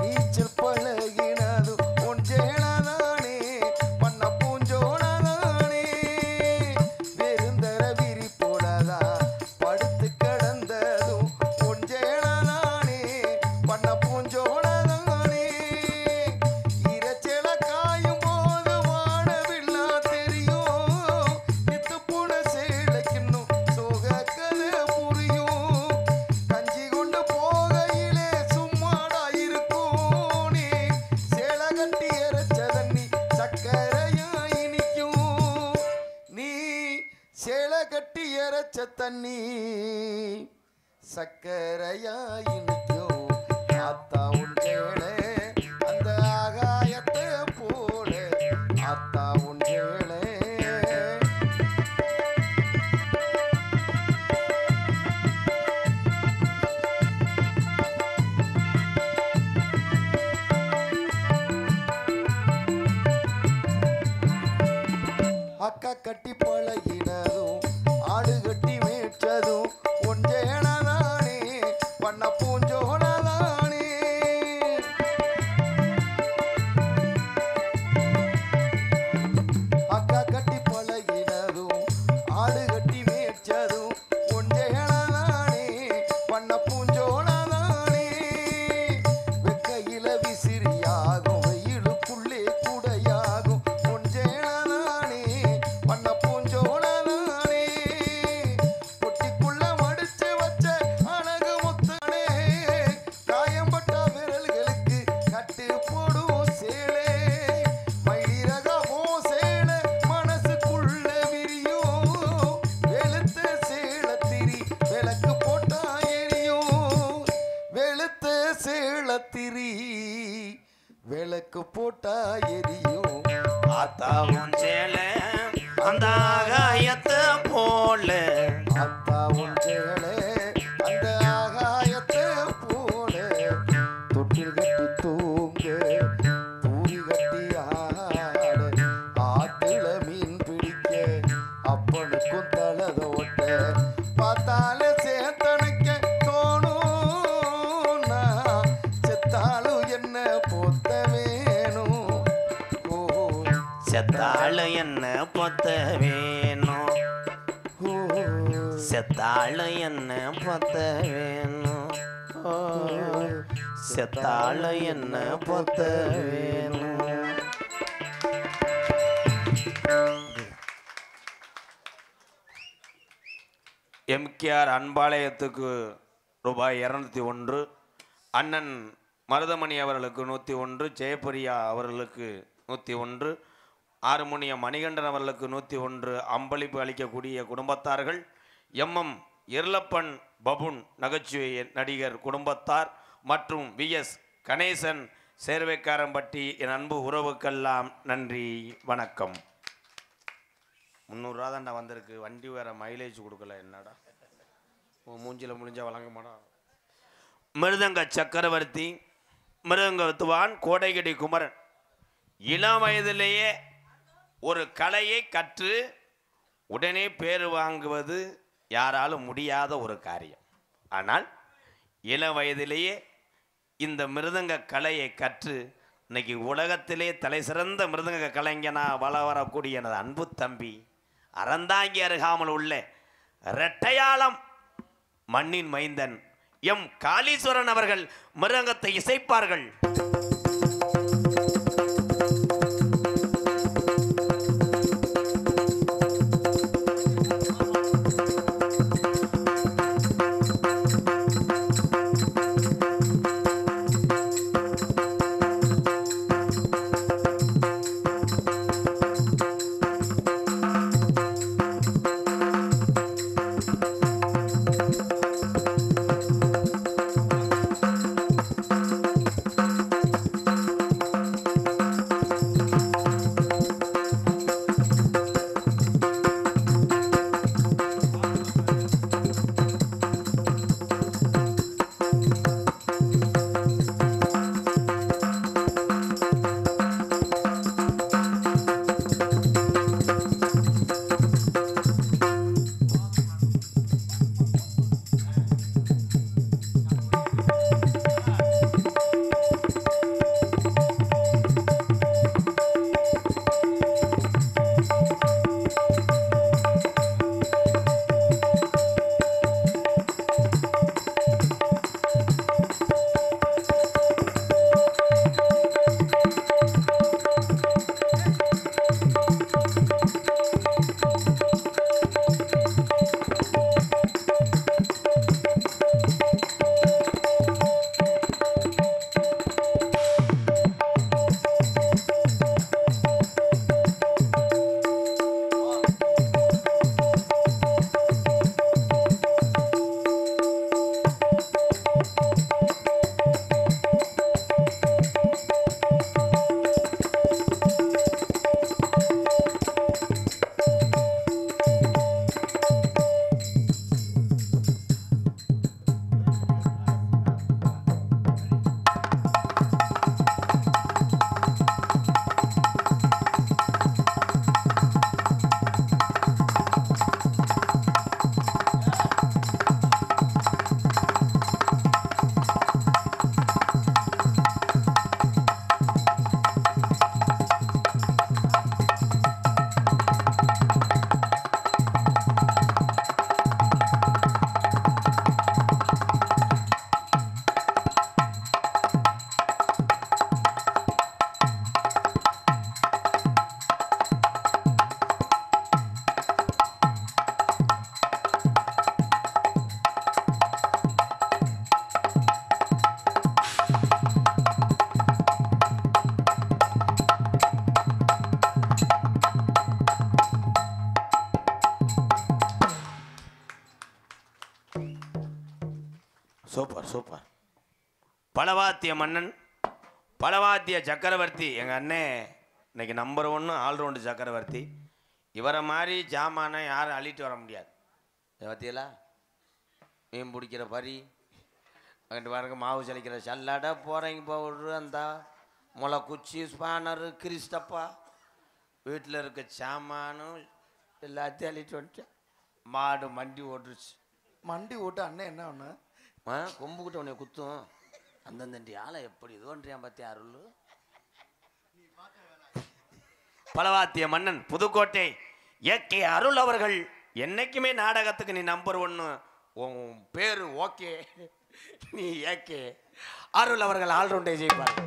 நீச்சல் பழகினதும் பொஞ்சேனானே பண்ண பூஞ்சோனானே வெறுந்தர விரி போடாதா படுத்து கிடந்ததும் பொஞ்சேனானே பண்ண பூஞ்சோனானே இரைச்சல காயும் போது வாழவில்லா தெரியும் வித்து புன சேலைக்கின்னும் சோக கதை புரியும் கஞ்சி கொண்டு போகையிலே சும்மாடா இருக்கும் நீ சேலை கட்டி இறைச்ச தண்ணி சக்கரையா இனிக்கும் நீ சேலை கட்டி இறைச்ச தண்ணி சக்கரையா இனிக்கும் ஆத்தா உண்டேளே அந்த ஆகாயத்தை போல ஆத்தா உண்டேளே. அக்கா கட்டி பழகினதும் ஆடு கட்டி மேய்ச்சதும் ஒன்றேனதானே பண்ண பூஞ்சோனதானே அக்கா கட்டி பழகினதும் ஆடு கட்டி மேய்ச்சதும் ஒன்றேனதானே பண்ண பூஞ்சோனதானே வெக்கையில விசிறியாகும் வெயிலுக்குள்ளே குடையாகும் ஒன்றேனதானே பண்ண பூஞ்சோனதானே பொட்டிக்குள்ள மடிச்சு வச்ச அழகு முத்தானே காயம்பட்ட விரல்களுக்கு கட்டு போடும் சேலே மயிரகமோ சேலை மனசுக்குள்ள விரியும் வெளுத்த சேலத்திரி விளக்கு போட்டா எரியும் வெளுத்த சேலத்திரி விளக்கு போட்டா எரியும் ஆத்தா உன் சேலை அந்த ஆகாயத்தை போல ஆத்தா ஒன்றேளே அந்த ஆகாயத்தை போல தொட்டில் கட்டி தூங்க தூரி கட்டி ஆட ஆத்துல மீன் பிடிக்க அப்பனுக்கும் தலத ஓட்ட பார்த்தாலே சேத்தனைக்க தோணும் செத்தாலும் என்ன போத்த வேணும் ஓ செத்தாலும் என்ன பொத்த வேணும் செத்தாளும் என்ன பொத்த வேணும், செத்தாளும் என்ன பொத்த வேணும். எம்கேஆர் அன்பாலயத்துக்கு ரூபாய் 201, அண்ணன் மருதமணி அவர்களுக்கு 101, ஜெயபிரியா அவர்களுக்கு 101, ஆறுமுனியம் மணிகண்டன் அவர்களுக்கு 101 அம்பளிப்பு அளிக்கக்கூடிய குடும்பத்தார்கள், எம்எம் இருளப்பன் பபுன் நகைச்சுவை நடிகர் குடும்பத்தார் மற்றும் விஎஸ் கணேசன் சேர்வைக்காரம்பட்டி என் அன்பு உறவுக்கெல்லாம் நன்றி வணக்கம். 300 ரூபா தான்டா வந்திருக்கு, வண்டி வேற மைலேஜ் கொடுக்கல, என்னடா மூஞ்சில முடிஞ்சா வழங்க மாட்டா. மிருதங்க சக்கரவர்த்தி, மிருதங்க வித்துவான் கோடைகடி குமரன் இளம் வயதிலேயே ஒரு கலையை கற்று உடனே பேர் வாங்குவது யாராலும் முடியாத ஒரு காரியம். ஆனால் இளம் வயதிலேயே இந்த மிருதங்க கலையை கற்று இன்னைக்கு உலகத்திலே தலை சிறந்த மிருதங்க கலைஞனா வரக்கூடிய எனது அன்பு தம்பி அறந்தாங்கி அருகாமல் உள்ள இரட்டையாளம் மண்ணின் மைந்தன் எம் காளீஸ்வரன் அவர்கள் மிருதங்கத்தை இசைப்பார்கள். Super super. பலவாத்திய மன்னன், பலவாத்திய சக்கரவர்த்தி எங்கள் அண்ணே இன்னைக்கு நம்பர் 1 ஆல்ரவுண்டு சக்கரவர்த்தி. இவரை மாதிரி ஜாமானை யாரும் அள்ளிட்டு வர முடியாது. பார்த்தியலா, மீன் பிடிக்கிற பறி, அங்கிட்டு பாருங்க மாவு சலிக்கிற சல்லாடை, போகிறீங்க பவுட்ரு, அந்த முளை குச்சி, ஸ்பானரு, கிறிஸ்டப்பா, வீட்டில் இருக்க சாமானும் எல்லாத்தையும் அள்ளிட்டு வந்துட்டேன். மாடு மண்டி ஓட்டுருச்சு. மண்டி ஓட்டு அண்ணன் என்ன ஒன்று கொம்புக்கிட்ட உன்னை குத்தும். அந்தந்தண்டி ஆளை எப்படி இதுன்றியான் பத்தி அருள். பலவாத்திய மன்னன் புதுக்கோட்டை ஏகே அருள் அவர்கள் என்னைக்குமே நாடகத்துக்கு நீ நம்பர் 1. உன் பேரு ஓகே, நீ ஏகே. அருள் அவர்கள் ஆல்ரவுண்டே ஜெயிப்பார்.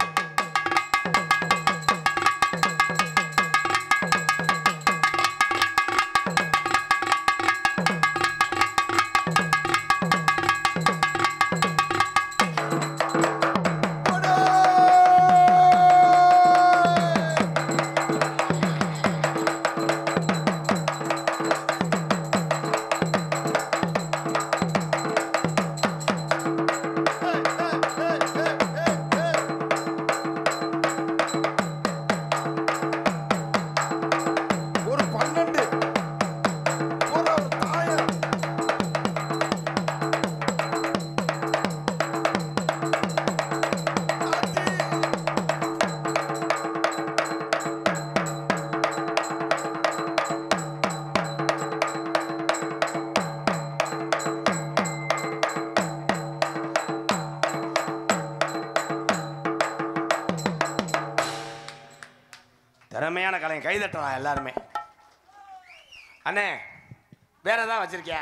திறமையான கலை, கைதட்டலாம் எல்லாருமே. அண்ணே வேற ஏதாவது வச்சிருக்கியா?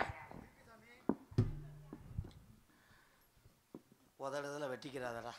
உதடுதல வெட்டிக்கிறாதடா.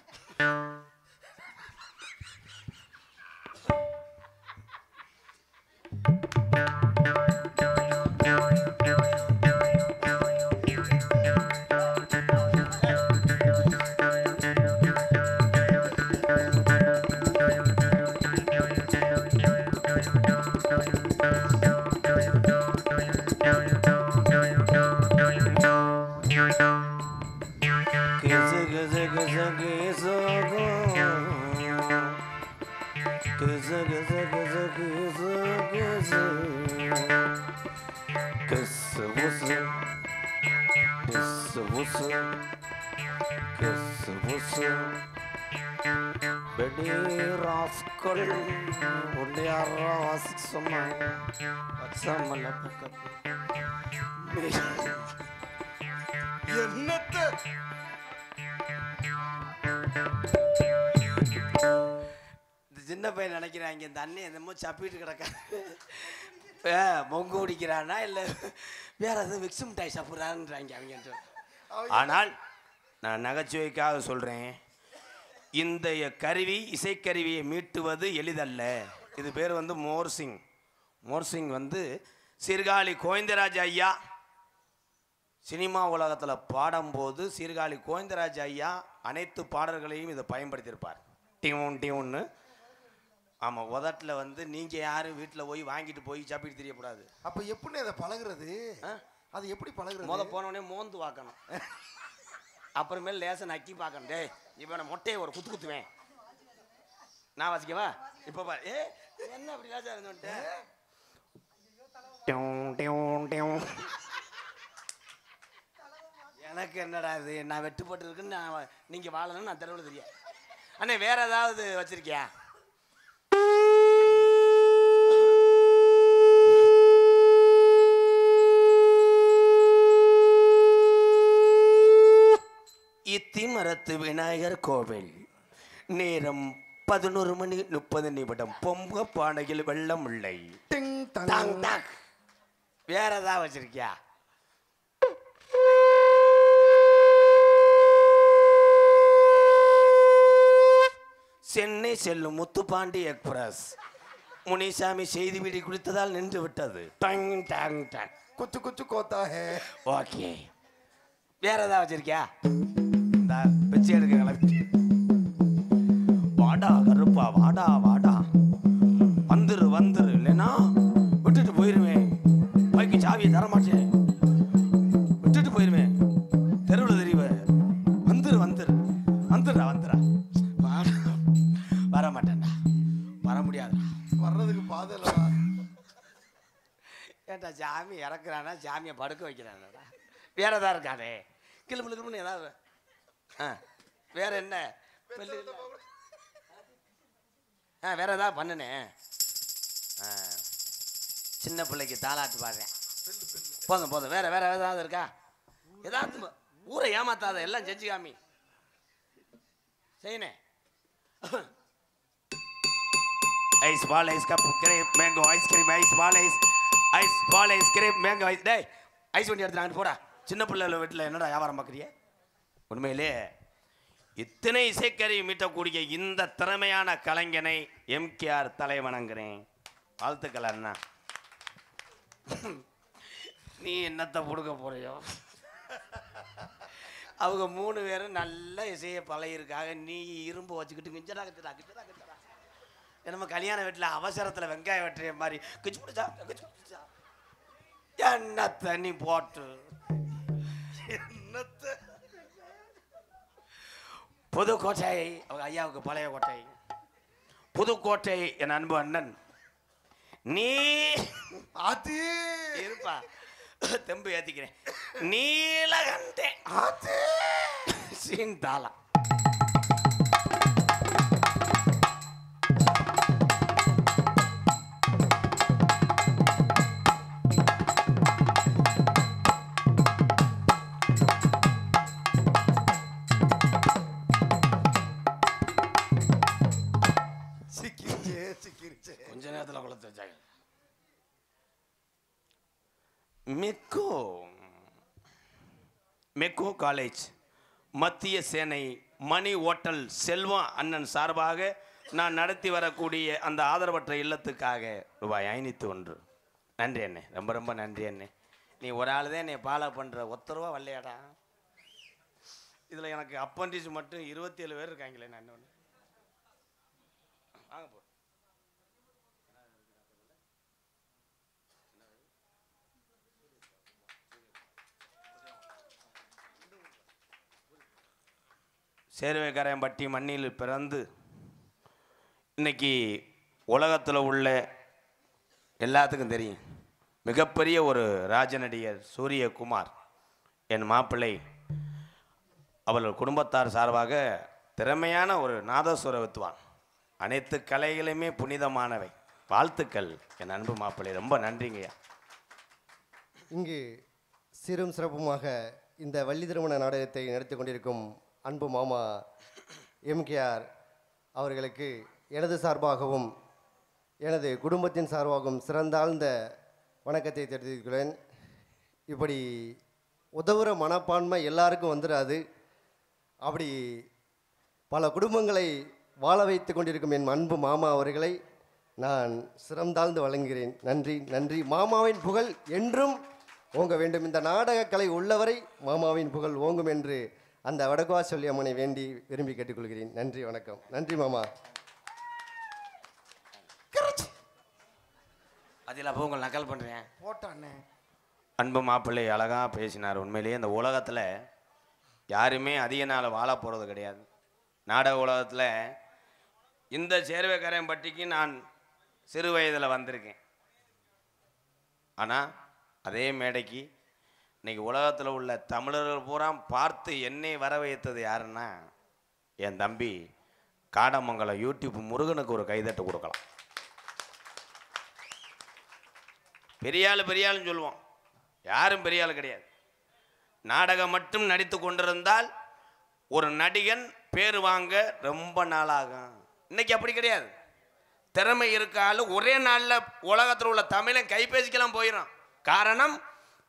சின்ன பையன் நினைக்கிறாங்க இந்த அண்ணன் என்னமோ சப்பிட்டு கிடக்க மொங்கு குடிக்கிறானா இல்லை வேற எதுவும் விக்ஸ் மிட்டாய் சாப்பிட்றான்றாங்க அவங்க. ஆனால் நான் நகைச்சுவைக்காக சொல்கிறேன், இந்த கருவி இசைக்கருவியை மீட்டுவது எளிதல்ல. இது பேர் வந்து மோர்சிங். மோர்சிங் வந்து சீர்காழி கோவிந்தராஜ் ஐயா சினிமா உலகத்தில் பாடும்போது சீர்காழி கோவிந்தராஜ் ஐயா அனைத்து பாடல்களையும் இதை பயன்படுத்தியிருப்பார். டியூன் டியூன்னு. ஆமாம், உதட்டில் வந்து நீங்கள் யாரும் வீட்டில் போய் வாங்கிட்டு போய் சாப்பிட்டு தெரியக்கூடாது. அப்போ எப்படி அதை பழகுறது? அது எப்படி பழகுறது? போனோடனே மோந்து பார்க்கணும், அப்புறமேல் லேசை நக்கி பார்க்கணும். டே இப்போ நான் மொட்டையை ஒரு குத்துவேன், நான் வசிக்கவா? இப்போ பாரு, என்ன அப்படி லேசா இருந்தோன்ட்டு எனக்கு என்னடா இது, நான் வெட்டுப்பட்டு இருக்குன்னு நான் நீங்கள் வாழணும்னு நான் தெருவில் தெரியும். அண்ணே வேற ஏதாவது வச்சிருக்கியா? இத்திமரத்து விநாயகர் கோவில். நேரம் 11:30. பொங்க பானையில் வெள்ளம் இல்லை. வேற ஏதாவது வச்சிருக்கியா? சென்னை செல்லும் முத்துப்பாண்டி எக்ஸ்பிரஸ் முனிசாமி செய்தி வீடி குடித்ததால் நின்று விட்டது. டங் டங் டங் குச்சு குச்சு கோத்தா ஹே. ஓகே, வேற ஏதாவது வச்சிருக்கியா? இந்த பிச்சை எடுக்க கிளம்பி வாடா கருப்பா, வாடா வாடா, வந்துரு வந்துரு, இல்லைன்னா விட்டுட்டு போயிருவேன். பைக்கு சாவியை தரமாட்டேன், விட்டுட்டு போயிருவேன். தெருவில் தெரியுவேன். வந்துரு வந்துரு, வந்துடுறா வந்துடுறா. வாடா, வர மாட்டேன்டா, வர முடியாதுடா. வர்றதுக்கு பாதை இல்லைடா. ஏட்டா சாமி இறக்குறானா, சாமியை படுக்க வைக்கிறானடா. வேற ஏதாவது இருக்காதே கிளம்புன்னு ஏதாவது? வேற என்ன? வேற ஏதாவது பண்ணுனே. சின்ன பிள்ளைக்கு தாளாட்டு பாடுறேன். போதும் போதும். வேற வேற ஏதாவது இருக்கா? ஏதாவது ஊரை ஏமாத்தாத, எல்லாம் செஞ்சு காமி. செய்யணே. ஐஸ் பால், ice cup, grape, mango ice cream, ice பால், ஐஸ் ஐஸ் பால் ஐஸ்கிரீம் மேங்க ஐஸ். டேய் ஐஸ் வண்டி எடுத்துட்டு போடா. சின்ன பிள்ளை வீட்டில் என்னடா வியாபாரம் பார்க்குறிய? உண்மையிலே இத்தனை இசைக்கருவி மீட்டக்கூடிய இந்த திறமையான கலைஞனை எம்கேஆர் தலை வணங்குறேன். வாழ்த்துக்கள் அண்ணா. நீ என்னத்தை கொடுக்க போறியோ? அவங்க 3 பேரும் நல்ல இசையை பழையிருக்காக நீ இரும்பு வச்சுக்கிட்டு கிஞ்சடா கிச்சடா கிச்சடா கிச்சடா நம்ம கல்யாண வீட்டில் அவசரத்தில் வெங்காயம் வெட்டுற மாதிரி கிச்சு பிடிச்சா என்னத்தை நீ போட்டு என்னத்தை புதுக்கோட்டை அவங்க ஐயாவுக்கு பழைய கோட்டை புதுக்கோட்டை என் அன்பு அண்ணன் நீ அது இருப்பா தெம்பு ஏத்திக்கிறேன். நீலகண்டே அது சீன்தாளா கொஞ்ச நேரத்தில் குளத்து வச்சாங்க. மெக்கோ காலேஜ் மத்திய சேனை மணி ஓட்டல் செல்வம் அண்ணன் சார்பாக நான் நடத்தி வரக்கூடிய அந்த ஆதரவற்ற இல்லத்துக்காக ரூபாய் 501. நன்றி அண்ணே, ரொம்ப ரொம்ப நன்றி அண்ணே. நீ ஒரு ஆள் தான் என்னை ஃபாலோ பண்ணுற. ஒத்தரவா வரலையாடா? இதில் எனக்கு அப்பண்டிஸ் மட்டும் 27 பேர் இருக்காங்களே. நான் என்ன வாங்க போ. சேர்வைக்காரம்பட்டி மண்ணில் பிறந்து இன்னைக்கு உலகத்தில் உள்ள எல்லாத்துக்கும் தெரியும் மிகப்பெரிய ஒரு ராஜநடிகர் சூரியகுமார் என் மாப்பிள்ளை அவர்கள் குடும்பத்தார் சார்பாக திறமையான ஒரு நாதஸ்வர வித்துவான். அனைத்து கலைகளுமே புனிதமானவை. வாழ்த்துக்கள் என் அன்பு மாப்பிள்ளை. ரொம்ப நன்றிங்கய்யா. இங்கு சிறும் சிறப்புமாக இந்த வள்ளி திருமண நாடகத்தை நடத்தி கொண்டிருக்கும் அன்பு மாமா எம்கேஆர் அவர்களுக்கு எனது சார்பாகவும் எனது குடும்பத்தின் சார்பாகவும் சிறந்தாழ்ந்த வணக்கத்தை தெரிவித்துக்கிறேன். இப்படி உதவுற மனப்பான்மை எல்லாருக்கும் வந்துடாது. அப்படி பல குடும்பங்களை வாழ வைத்து கொண்டிருக்கும் என் அன்பு மாமா அவர்களை நான் சிறந்தாழ்ந்து வழங்குகிறேன். நன்றி நன்றி. மாமாவின் புகழ் என்றும் ஓங்க வேண்டும். இந்த நாடக கலை உள்ளவரை மாமாவின் புகழ் ஓங்கும் என்று அந்த வடக்குவா சொல்லி அம்மனை வேண்டி விரும்பி கேட்டுக்கொள்கிறேன். நன்றி, வணக்கம். நன்றி மாமா. அதில் அப்போ உங்களை நக்கல் பண்ணுறேன் போட்டானே. அன்பு மாப்பிள்ளை அழகாக பேசினார். உண்மையிலேயே இந்த உலகத்தில் யாருமே அதிக நாள் வாழ போகிறது கிடையாது. நாடக உலகத்தில் இந்த சேர்வைக்காரம்பட்டிக்கு நான் சிறு வயதில் வந்திருக்கேன். ஆனால் அதே மேடைக்கு இன்னைக்கு உலகத்தில் உள்ள தமிழர்கள் பூரா பார்த்து என்னை வர வைத்தது யாருன்னா என் தம்பி காடமங்கலம் யூடியூப் முருகனுக்கு ஒரு கைதட்டு கொடுக்கலாம். பெரியாளுன்னு சொல்லுவோம், யாரும் பெரியாள் கிடையாது. நாடகம் மட்டும் நடித்து கொண்டிருந்தால் ஒரு நடிகன் பேர் வாங்க ரொம்ப நாளாகும். இன்னைக்கு அப்படி கிடையாது. திறமை இருக்காலும் ஒரே நாளில் உலகத்தில் உள்ள தமிழை கைபேசிக்கெல்லாம் போயிடும். காரணம்,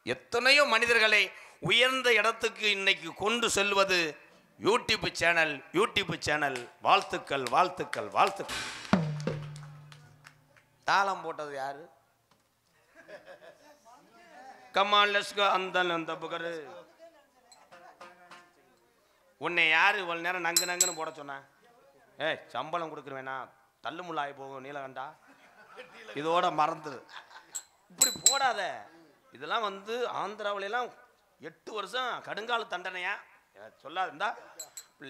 எத்தனையோ மனிதர்களை உயர்ந்த இடத்துக்கு இன்னைக்கு கொண்டு செல்வது யூடியூப் சேனல். வாழ்த்துக்கள் வாழ்த்துக்கள் வாழ்த்துக்கள். தாளம் போட்டது யாரு? Come on let's go. அந்த புகரு உன்னை யாரு இவ்வளவு நேரம் நங்குன்னு போட சொன்னா? சம்பளம் கொடுக்குறவேனா தள்ளு முள்ளாகி போகும் நீலகண்டா. இதோட மறந்துடு. இப்படி போடாத. இதெல்லாம் ஆந்திராவிலாம் 8 வருஷம் கடுங்கால தண்டனையா சொல்லாதுந்தா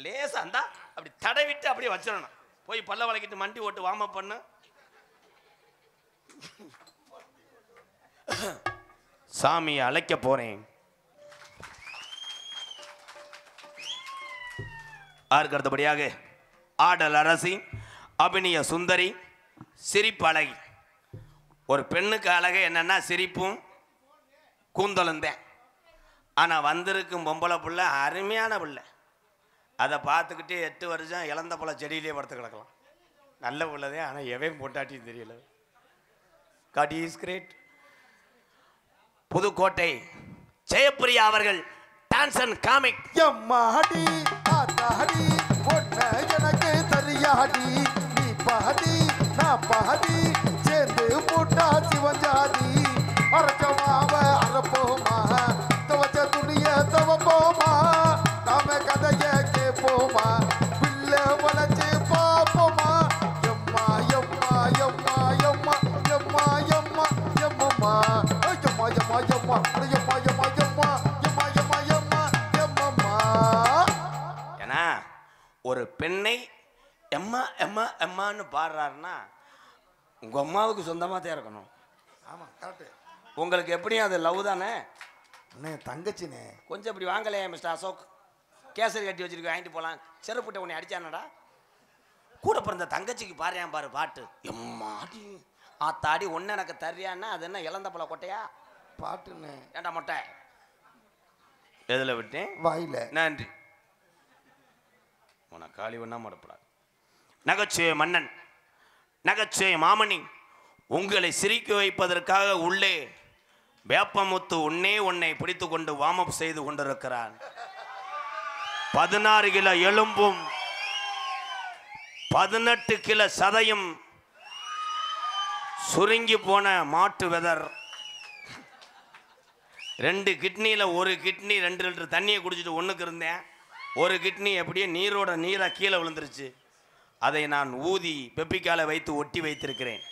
லேசா இருந்தா அப்படி தடவிட்டு அப்படியே வச்சிடணும். போய் பல்ல வளைக்கிட்டு மண்டி ஓட்டு வார்ம் அப் பண்ணு. சாமியை அழைக்க போறேன். அதற்கு அடுத்தபடியாக ஆடல் அரசி, அபிநய சுந்தரி, சிரிப்பு அழகி. ஒரு பெண்ணுக்கு அழகு என்னன்னா சிரிப்பும் கூந்தலும் தான். ஆனால் வந்திருக்கும் பொம்பளை பிள்ளை அருமையான பிள்ளை. அதை பார்த்துக்கிட்டே 8 வருஷம் இழந்த போல செடியிலே படுத்து கிடக்கலாம். நல்ல பிள்ளைதே, ஆனால் எவையும் பொட்டாட்டியும் தெரியல. God is great. Pudukkottai Jayapriya அவர்கள் டான்ஸ் அண்ட் காமிக். எம்மாடி ஆத்தாடி ஒன்ன எனக்கு தெரியாடி நீ பாடி நான் பாடி சேர்ந்து மூட்டா சிவஞ்சாதி அரைச்சமாவ அரைப்போமா துவச்ச துணிய துவப்போமா நாம கதைய கேட்போமா பிள்ளை வளைச்சு பார்ப்போமா எம்மா எம்மா எம்மா எம்மா எம்மா எம்மா எம்மம்மா எம்மா எம்மா எம்மா எம்மா எம்மா எம்மா எம்மா எம்மா எம்மா எம்மம்மா. ஏன்னா ஒரு பெண்ணை எம்மா எம்மா எம்மான்னு பாடுறாருன்னா உங்க அம்மாவுக்கு சொந்தமாக தான் இருக்கணும். ஆமா கரெக்ட். உங்களுக்கு எப்படியும் அது லவ் தானே. அண்ணே தங்கச்சினே கொஞ்சம் இப்படி வாங்கலையே மிஸ்டர் அசோக். கேசரி கட்டி வச்சிருக்க வாங்கிட்டு போகலாம். செருப்புட்ட உன்னை அடிச்சானடா. கூட பிறந்த தங்கச்சிக்கு பாடுறான் பாரு பாட்டு. எம்மாடி ஆத்தாடி ஒன்று எனக்கு தர்றியான்னா அது என்ன இழந்த போல கொட்டையா பாட்டுண்ணே. ஏண்டா மொட்டை எதில் விட்டேன் வாயில. நன்றி. உனக்கு காலி ஒன்றா மடப்படாது. நகைச்சுவை மன்னன் நகைச்சுவை மாமணி உங்களை சிரிக்க வைப்பதற்காக உள்ளே வேப்பமுத்து உன்னை பிடித்து கொண்டு வார்ம் செய்து கொண்டிருக்கிறான். 16 கிலோ எலும்பும் 18 கிலோ சதையும் சுருங்கி போன மாட்டு வெதர் 2 கிட்னியில் ஒரு கிட்னி 2 லிட்டர் தண்ணியை குடிச்சிட்டு ஒன்றுக்கு இருந்தேன். ஒரு கிட்னி அப்படியே நீராக கீழே விழுந்துருச்சு. அதை நான் ஊதி பெப்பிக்கால வைத்து ஒட்டி வைத்திருக்கிறேன்.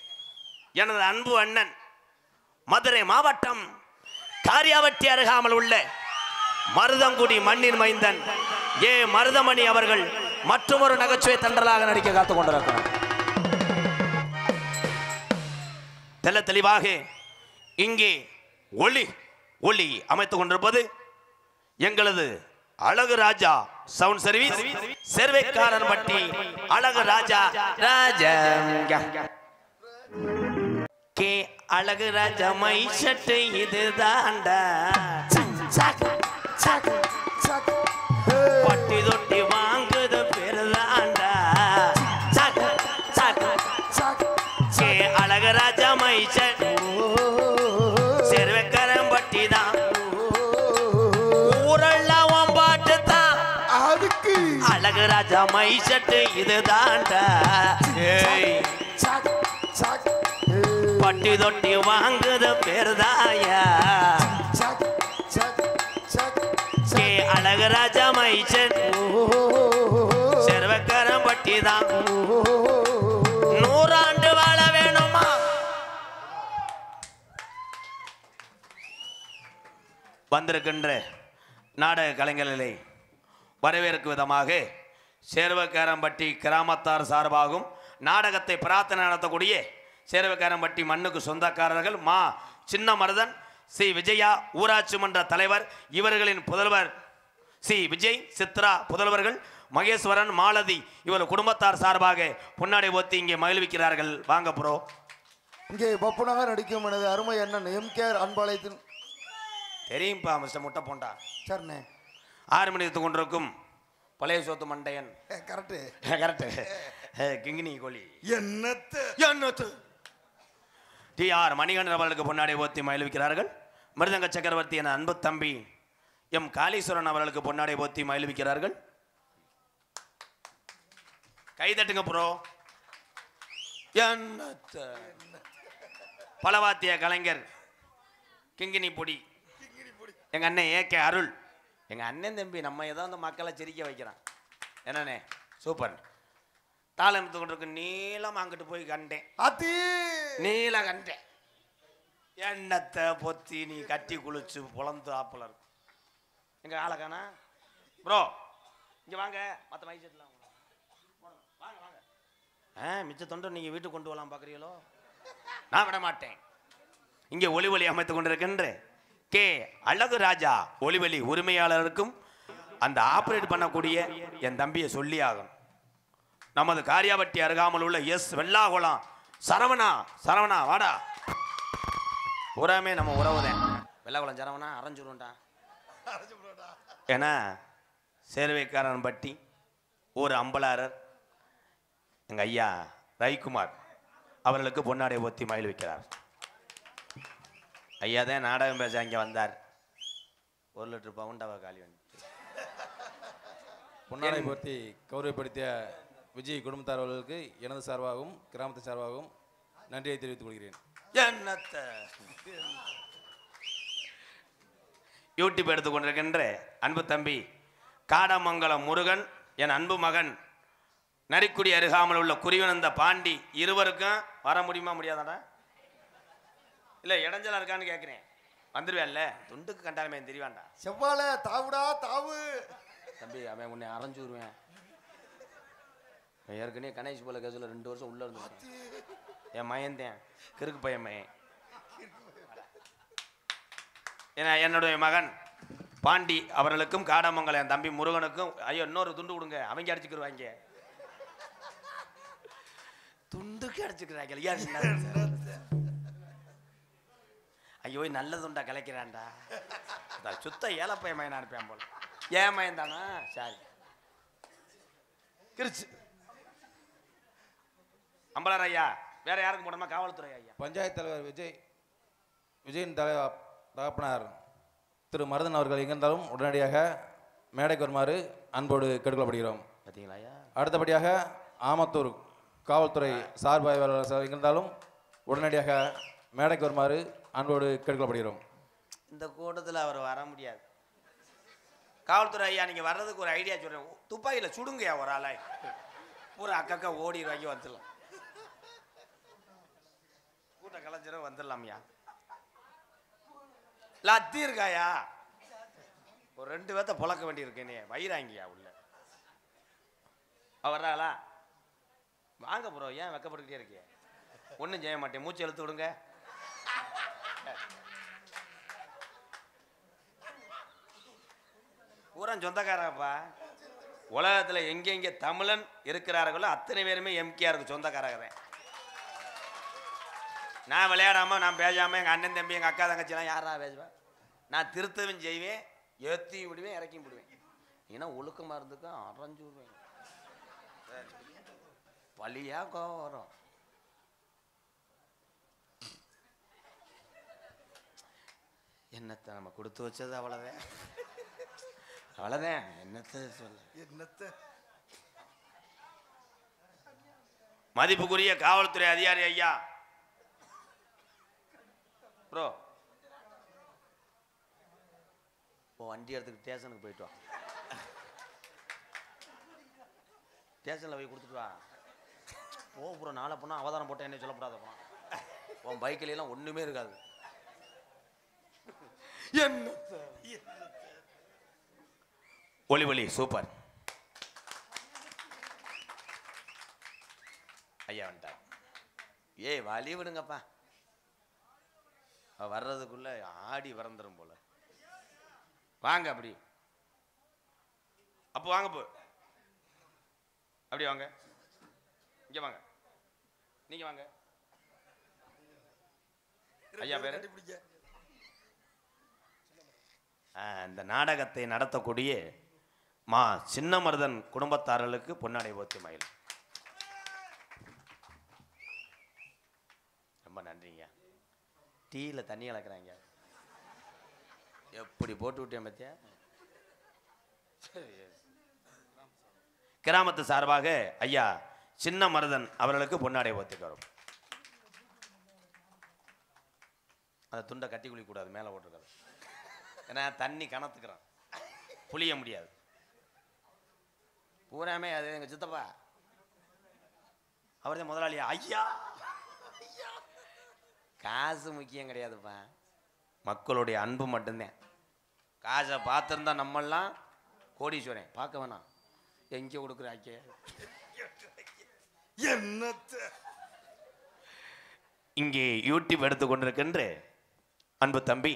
எனது அன்பு அண்ணன் மதுரை மாவட்டம் காரியாவட்டி அருகாமல் உள்ள மருதங்குடி மண்ணின் மைந்தன் ஏ மருதமணி அவர்கள் மற்றொரு நகைச்சுவை தண்டலாக நடிக்க காத்துக் கொண்டிருக்கிறார். தெல்ல தெளிவாக இங்கே ஒளி அமைத்துக் கொண்டிருப்பது எங்களது அழகு ராஜா சவுண்ட் சர்வீஸ் சேர்வைக்காரன் பட்டி அழகு ராஜா கே அழகு ராஜா மை ஷர்ட் இது தாண்டா பட்டி தொட்டி வாங்குது பெருதாண்டா கே அழகு ராஜா மை ஷர்ட் சேர்வைக்காரன் பட்டி தான் ஊரெல்லாம் பாட்டு தான் அதுக்கு அழகு ராஜா மை ஷர்ட் இது தாண்டா பட்டி தொட்டி வாங்குது பெருதாயா கே அழகு ராஜா மை ஷர்ட் சேர்வைக்காரன் பட்டி தான் 100 ஆண்டு வாழ வேணுமா. வந்திருக்கின்ற நாடக கலைஞர்களை வரவேற்கும் விதமாக சேர்வக்காரம்பட்டி கிராமத்தார் சார்பாகவும் நாடகத்தை பிரார்த்தனை நடத்தக்கூடிய சேர்வக்காரம்பட்டி மண்ணுக்கு சொந்தக்காரர்கள் மா சின்ன மருதன் சி விஜயா ஊராட்சி மன்ற தலைவர் இவர்களின் புதல்வர் சி விஜய் சித்ரா புதல்வர்கள் மகேஸ்வரன் மாலதி இவர் குடும்பத்தார் சார்பாக பொன்னாடை போத்தி இங்கே மகிழ்விக்கிறார்கள். வாங்க ப்ரோ. இங்கே பப்புனாக நடிக்கும் எனது அருமை அண்ணன் எம்கேஆர் அன்பாளையத்தின் தெரியும்பா மிஸ்டர் முட்டை போண்டா சரிண்ணே ஆரம்பித்து கொண்டிருக்கும் பழைய சோத்து மண்டையன் கரெக்டு கரெக்டு கிங்கினி கோழி என்னத்து TR மணிகண்டன் அவர்களுக்கு பொன்னாடை போத்தி மகிழ்விக்கிறார்கள். மிருதங்க சக்கரவர்த்தி என அன்பு தம்பி எம் காளீஸ்வரன் அவர்களுக்கு பொன்னாடை போத்தி மகிழ்விக்கிறார்கள். கைதட்டுங்க ப்ரோ. பலவாத்திய கலைஞர் கிங்கினி பொடி எங்க அண்ணன் ஏகே அருள் எங்க அண்ணன் தம்பி நம்ம ஏதோ அந்த மக்களை சிரிக்க வைக்கிறான். என்னண்ணே சூப்பர். தாளம் கொண்டிருக்கு நீளம் அங்கிட்டு போய் கண்டேன் அத்தி நீல கண்டேன். எண்ணத்தை பொத்தி நீ கட்டி குளிச்சு புலந்து ஆப்பல இருக்கும். எங்க ஆளக்கானா ப்ரோ இங்க வாங்க. மற்ற மைசெட்லாம் வாங்க வாங்க. மிச்ச தொண்டை நீங்க வீட்டுக்கு கொண்டு வரலாம் பாக்குறீங்களோ? நான் விட மாட்டேன். இங்கே ஒளி அமைத்துக் கொண்டிருக்கின்ற கே அழகு ராஜா ஒளிவெளி உரிமையாளருக்கும் அந்த ஆபரேட் பண்ணக்கூடிய என் தம்பியை சொல்லி ஆகும். நமது காரியாவட்டி அருகாமல் உள்ள எஸ் வெள்ளாகுளம் சரவணா வாடா. பூராமே நம்ம உறவுதான். வெள்ளாகுளம் சரவணா அரைஞ்சுருண்டா. ஏன்னா சேர்வைக்காரன் பட்டி ஒரு அம்பலாரர் எங்க ஐயா ரவிக்குமார் அவர்களுக்கு பொன்னாடை ஒத்தி மகிழ்விக்கிறார். ஐயா தான் நாடகம் பேச அங்கே வந்தார். 1 லிட்டர் பவுண்டாவை காலி வந்து பொன்னாடை போர்த்தி கௌரவப்படுத்திய விஜய் குடும்பத்தார் அவர்களுக்கு எனது சார்பாகவும் கிராமத்து சார்பாகவும் நன்றியை தெரிவித்துக் கொள்கிறேன். என்னத்தை யூடியூப் எடுத்துக்கொண்டிருக்கின்ற அன்பு தம்பி காடமங்கலம் முருகன், என் அன்பு மகன் நரிக்குடி அருகாமல் உள்ள குறிவனந்த பாண்டி இருவருக்கும் வர முடியுமா முடியாதாடா? இல்லை இடைஞ்சலா இருக்கான்னு கேட்குறேன். வந்துடுவேன்ல, துண்டுக்கு கண்டாலுமே தெரியவாண்டா. செவ்வாழை தாவுடா தாவு. தம்பி அவன் உன்னை அரைஞ்சு விடுவேன். ஏற்கனவே கணேஷ் போல கேஸில் 2 வருஷம் உள்ள இருந்து என் மயந்தேன், கிறுக்கு பையன் மயன். ஏன்னா என்னுடைய மகன் பாண்டி அவர்களுக்கும் காடமங்கலம் என் தம்பி முருகனுக்கும் ஐயோ இன்னொரு துண்டு கொடுங்க, அவங்க அடிச்சுக்கிடுவாங்க. துண்டுக்கு அடிச்சுக்கிறாங்க. ஐயோ நல்ல துண்டா கலைக்கிறான்டா. சுத்த ஏலப்பைய மயன் அனுப்பியான் போல. ஏன் மயன் தானா? சாரி கிருச்சு. அம்பலர் ஐயா வேற யாருக்கு போனோமா? காவல்துறை ஐயா. பஞ்சாயத்து தலைவர் விஜயின் தகப்பனார் திரு மருதன் அவர்கள் எங்கிருந்தாலும் உடனடியாக மேடைக்கு வருமாறு அன்போடு கேட்டுக்கொள்ளப்படுகிறோம். பார்த்தீங்களா ஐயா? அடுத்தபடியாக ஆமத்தூர் காவல்துறை சார்பு ஆய்வாளர் எங்கிருந்தாலும் உடனடியாக மேடைக்கு வருமாறு அன்போடு கேட்டுக்கொள்ளப்படுகிறோம். இந்த கூட்டத்தில் அவர் வர முடியாது. காவல்துறை ஐயா நீங்கள் வர்றதுக்கு ஒரு ஐடியா சொல்கிறேன். துப்பாக்கியில் சுடுங்கய்யா ஒரு ஆளா, பூரா அக்கா ஓடிடுவாங்க, வந்துடலாம். கூட்டம் கலைஞரும் வந்துடலாம்யா. லத்தி இருக்காயா? ஒரு 2 பேர்த்த புழக்க வேண்டி இருக்கேனே, வயிறாங்கய்யா உள்ள. வர்றாளா? வாங்க ப்ரோ, ஏன் வெக்கப்பட்டுக்கிட்டே இருக்கிய? ஒன்றும் செய்ய மாட்டேன், மூச்சு இழுத்து விடுங்க. பூரா சொந்தக்காரப்பா. உலகத்தில் எங்கெங்கே தமிழன் இருக்கிறார்களோ அத்தனை பேருமே எம்கேஆருக்கு சொந்தக்காரங்க. நான் விளையாடாமல் நான் பேசாமல் எங்கள் அண்ணன் தம்பி எங்கள் அக்கா தங்கச்சிலாம் யாரா பேசுவேன்? நான் திருத்தவும் செய்வேன், ஏற்றியும் விடுவேன், இறக்கியும் விடுவேன். ஏன்னா ஒழுக்கமாக இருந்துக்க அரைஞ்சு விடுவேன். பழியாக கோவம் வரும். என்னத்தை நம்ம கொடுத்து வச்சது அவ்வளோதான், அவ்வளோதான். என்னத்தை சொல்ல, என்னத்தை மதிப்புக்குரிய காவல்துறை அதிகாரி ஐயா ப்ரோ, இப்போ வண்டி எடுத்துக்கிட்டு ஸ்டேஷனுக்கு போயிட்டு வா. ஸ்டேஷனில் போய் கொடுத்துட்டு வா. ப்ரோ நாளை போனால் அவதாரம் போட்டால் என்ன சொல்லப்படாத போனா. உன் பைக்கிலாம் ஒன்றுமே இருக்காது. ஒளி சூப்பர் ஐயா வந்துட்டார். ஏய் வழி விடுங்கப்பா, வர்றதுக்குள்ள ஆடி வரந்துரும் போல. வாங்க அப்படி, அப்போ வாங்க போ, அப்படி வாங்க, இங்க வாங்க, நீங்க வாங்க. ஐயா பேரு இந்த நாடகத்தை நடத்தக்கூடிய மா சின்னமருதன் குடும்பத்தாரர்களுக்கு பொன்னாடை போத்தி மயில். ரொம்ப நன்றிங்க. டீயில் தண்ணி கலக்குறாங்க, எப்படி போட்டு விட்டேன் பத்தியா. கிராமத்து சார்பாக ஐயா சின்னமருதன் அவர்களுக்கு பொன்னாடை போத்திக்கு வரும். அந்த துண்டை கட்டி குளிக்கூடாது, மேலே போட்டிருக்காது. ஏன்னா தண்ணி கணத்துக்கிறான், புளிய முடியாது. பூராமே அது எங்கள் சித்தப்பா, அவர் தான் முதலாளியா. ஐயா காசு முக்கியம் கிடையாதுப்பா, மக்களுடைய அன்பு மட்டும்தான். காசை பார்த்துருந்தா நம்மெல்லாம் கோடீஸ்வரன். பார்க்க வேணாம், எங்கே கொடுக்குறாங்க என்னத்தை. இங்கே யூடியூப் எடுத்துக்கொண்டிருக்கின்ற அன்பு தம்பி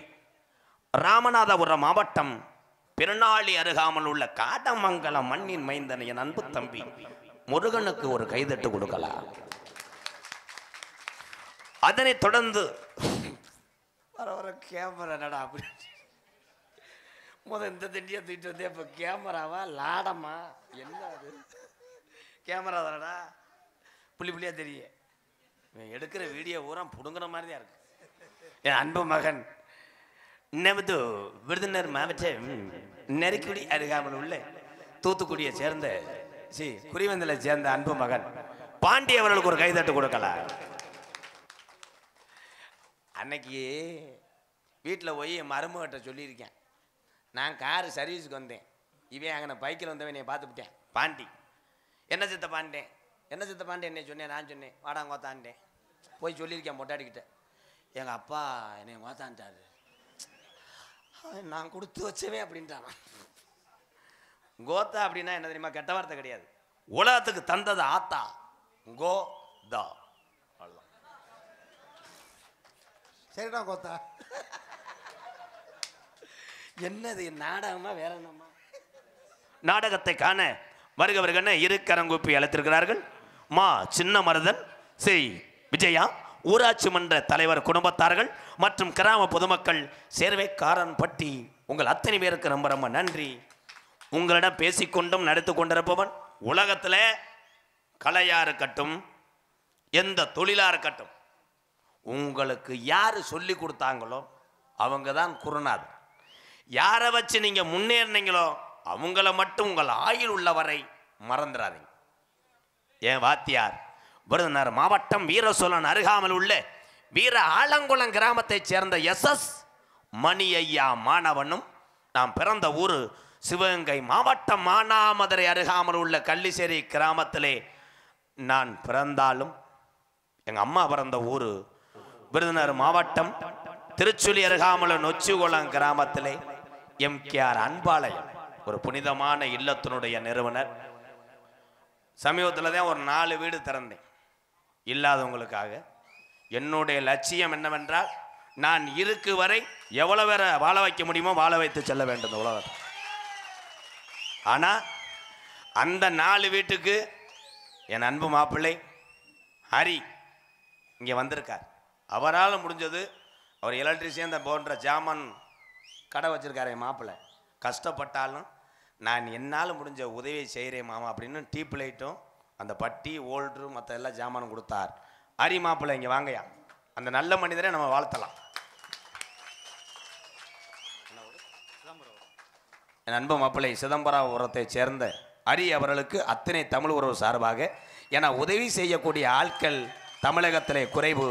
ராமநாதபுரம் மாவட்டம் பிறநாளி அருகாமல் உள்ள காடமங்கலம் மண்ணின் மைந்தன் என் அன்பு தம்பி முருகனுக்கு ஒரு கைதட்டு கொடுக்கலாம். அதனைத் தொடர்ந்து வர கேமரா நடா அப்படி இந்த தண்டியை தூக்கிட்டு வந்தே. இப்போ கேமராவா லாடமா என்ன அது? கேமரா தானடா, புள்ளி புள்ளியா தெரியும். எடுக்கிற வீடியோ பூரா புடுங்குற மாதிரி தான் இருக்கு. என் அன்பு மகன் நமது விருதுநகர் மாவட்டம் நெருக்குடி அருகாமல் உள்ள தூத்துக்குடியை சேர்ந்த குறிவந்தலை சேர்ந்த அன்பு மகன் பாண்டி அவர்களுக்கு ஒரு கைதட்டு கொடுக்கலாம். அன்னைக்கு வீட்டில் போய் என் மருமகிட்ட சொல்லியிருக்கேன், நான் காரு சர்வீஸுக்கு வந்தேன், இவன் அங்கே பைக்கில் வந்தவன் என்னை பார்த்துவிட்டேன். பாண்டி என்ன சித்த பாண்டேன், என்ன சித்த பாண்டேன் என்னை சொன்னேன். நான் சொன்னேன் வாடாங்கோத்தான்ட்டேன். போய் சொல்லியிருக்கேன் பொட்டாடிக்கிட்ட, எங்கள் அப்பா என்னை கோத்தான்ட்டாரு, நான் கொடுத்து வச்சவே அப்படின்ட்டான். கோத்தா அப்படின்னா என்ன தெரியுமா? கெட்ட வார்த்தை கிடையாது. உலகத்துக்கு தந்தது ஆத்தா கோ தா. சரிடா கோத்தா. என்னது நாடகமா வேற என்னம்மா? நாடகத்தை காண வருகவர்கள் இரு கரங்குப்பி அழைத்திருக்கிறார்கள். மா சின்ன மருதன், சி விஜயா, ஊராட்சி மன்ற தலைவர் குடும்பத்தார்கள் மற்றும் கிராம பொதுமக்கள், சேர்வைக்காரன் பட்டி, உங்கள் அத்தனை பேருக்கு ரொம்ப ரொம்ப நன்றி. உங்களிடம் பேசிக்கொண்டும் நடித்து கொண்டிருப்பவன் உலகத்தில் கலையா இருக்கட்டும், எந்த தொழிலா இருக்கட்டும், உங்களுக்கு யாரு சொல்லி கொடுத்தாங்களோ அவங்க தான் குருநாதர். யாரை வச்சு நீங்க முன்னேறினீங்களோ அவங்கள மட்டும் உங்கள் ஆயுள் உள்ளவரை மறந்துடாதீங்க. ஏன் வாத்தியார் விருதுநகர் மாவட்டம் வீரசோழன் அருகாமல் உள்ள வீர ஆலங்குளம் கிராமத்தைச் சேர்ந்த எஸ் மணி ஐயா மாணவனும், நாம் பிறந்த ஊர் சிவகங்கை மாவட்டம் மானாமதுரை அருகாமல் உள்ள கள்ளிசேரி கிராமத்திலே நான் பிறந்தாலும் எங்கள் அம்மா பிறந்த ஊர் விருதுநகர் மாவட்டம் திருச்சுழி அருகாமல் நொச்சிகுளம் கிராமத்திலே எம்கேஆர் அன்பாலயம், ஒரு புனிதமான இல்லத்தினுடைய நிறுவனர். சமீபத்தில் தான் ஒரு 4 வீடு திறந்தேன் இல்லாதவங்களுக்காக. என்னுடைய லட்சியம் என்னவென்றால், நான் இருக்கு வரை எவ்வளோ பேரை வாழ வைக்க முடியுமோ வாழ வைத்து செல்ல வேண்டும் உலகத்தை. ஆனால் அந்த 4 வீட்டுக்கு என் அன்பு மாப்பிள்ளை ஹரி இங்கே வந்திருக்கார். அவரால் முடிஞ்சது, அவர் எலக்ட்ரிஷியன் போன்ற ஜாமான் கடை வச்சுருக்காரு என் மாப்பிள்ளை. கஷ்டப்பட்டாலும் நான் என்னால் முடிஞ்ச உதவியை செய்கிறேன் மாமா அப்படின்னு டீப் லைட்டும் அந்த பட்டி ஓல்ட்ரு மற்ற எல்லா ஜாமானும் கொடுத்தார். ஹரி மாப்பிள்ளை இங்கே வாங்கயா, அந்த நல்ல மனிதரை நம்ம வாழ்த்தலாம். என் அன்பு மாப்பிள்ளை சிதம்பரபுரத்தை சேர்ந்த ஹரி அவர்களுக்கு அத்தனை தமிழ் உறவு சார்பாக, என உதவி செய்யக்கூடிய ஆட்கள் தமிழகத்திலே குறைவு,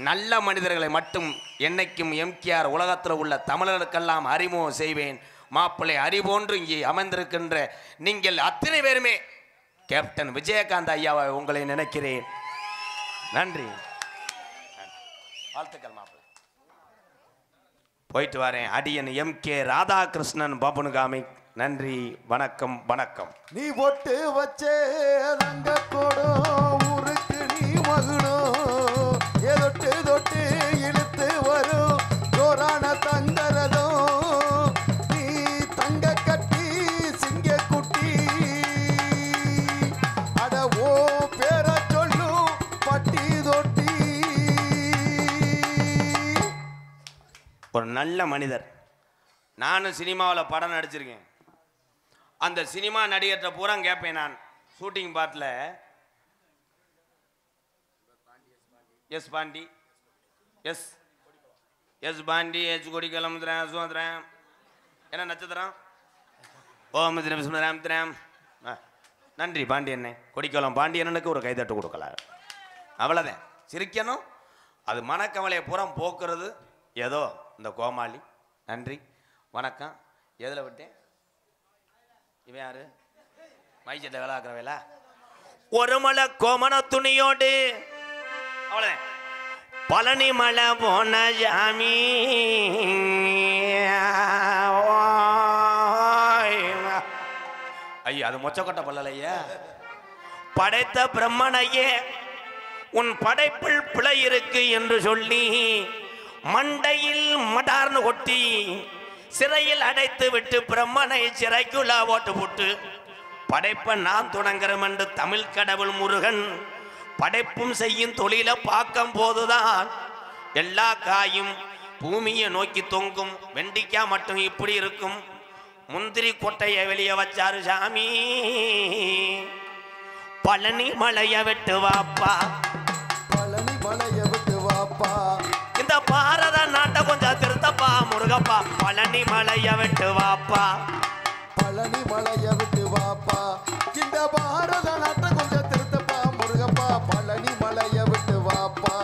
நல்ல மனிதர்களை மட்டும் என்னைக்கும் எம்கேஆர் உலகத்தில் உள்ள தமிழர்களுக்கெல்லாம் அறிமுகம் செய்வேன். மாப்பிள்ளை ஹரி போன்று இங்கே அமர்ந்திருக்கின்ற நீங்கள் அத்தனை பேருமே கேப்டன் விஜயகாந்த் ஐயாவை உங்களை நினைக்கிறேன். நன்றி, வாழ்த்துக்கள் மாப்பிள்ளை. போயிட்டு வரேன். அடியன் எம்கே ராதாகிருஷ்ணன் பபுனுகாமி. நன்றி, வணக்கம் வணக்கம். நீ பொட்டு வச்சே தங்க கூடும் ஊருக்கு நீ மகுடும், ஏதொட்டு தொட்டு இழுத்து வரும் ஜோரான தங்கரதும், நீ தங்க கட்டி சிங்க குட்டி, அட ஓ பேர சொல்லும் பட்டி தொட்டி. ஒரு நல்ல மனிதர். நானும் சினிமாவில் படம் நடிச்சிருக்கேன். அந்த சினிமா நடிகர்கிட்ட பூரா கேட்பேன் நான் ஷூட்டிங் பாட்டில், S Pandi, S Pandi, S Kodikkalam Sumanthiran, என்ன நட்சத்திரம், ஓம் சுமந்திரம். நன்றி பாண்டியண்ணே. கொடிக்கலம் பாண்டியண்ணனுக்கு ஒரு கைதட்டு கொடுக்கலாம். அவ்வளோதான். சிரிக்கணும். அது மனக்கவலையை பூரா போக்குறது ஏதோ இந்த கோமாளி. நன்றி, வணக்கம். எதில் விட்டேன்? இவன் யாரு? மைச்சட்டை வேலை ஆக்குறவையில ஒரு மலை கோமண துணியோடு அவ்வளோதான். பழனி மலை போன ஜாமி ஐயா, அது மொச்சக்கொட்டை பல்லலையா. படைத்த பிரம்மனையே உன் படைப்பில் பிழை இருக்கு என்று சொல்லி மண்டையில் மடார்னு கொட்டி சிறையில் அடைத்து விட்டு பிரம்மனை சிறைக்குள்ள ஓட்டு போட்டு படைப்ப நான் தொடங்குறேன் என்று தமிழ் கடவுள் முருகன் படைப்பும் செய்யும் தொழில பார்க்கும் போதுதான் எல்லா காயும் பூமியை நோக்கி தொங்கும். வெண்டிக்காய் மட்டும் இப்படி இருக்கும். முந்திரி கொட்டையை வெளியே வச்சாரு சாமி. பழனி மலைய விட்டு வாப்பா, பழனி மலைய விட்டு வாப்பா, இந்த பாரத நாட்டை கொஞ்சம் திருத்தப்பா முருகப்பா பழனி மலைய விட்டு வாப்பா பழனி மலைய விட்டு வாப்பா இந்த பாரத நாட்டை கொஞ்சம் திருத்தப்பா முருகப்பா பழனி மலைய விட்டு வாப்பா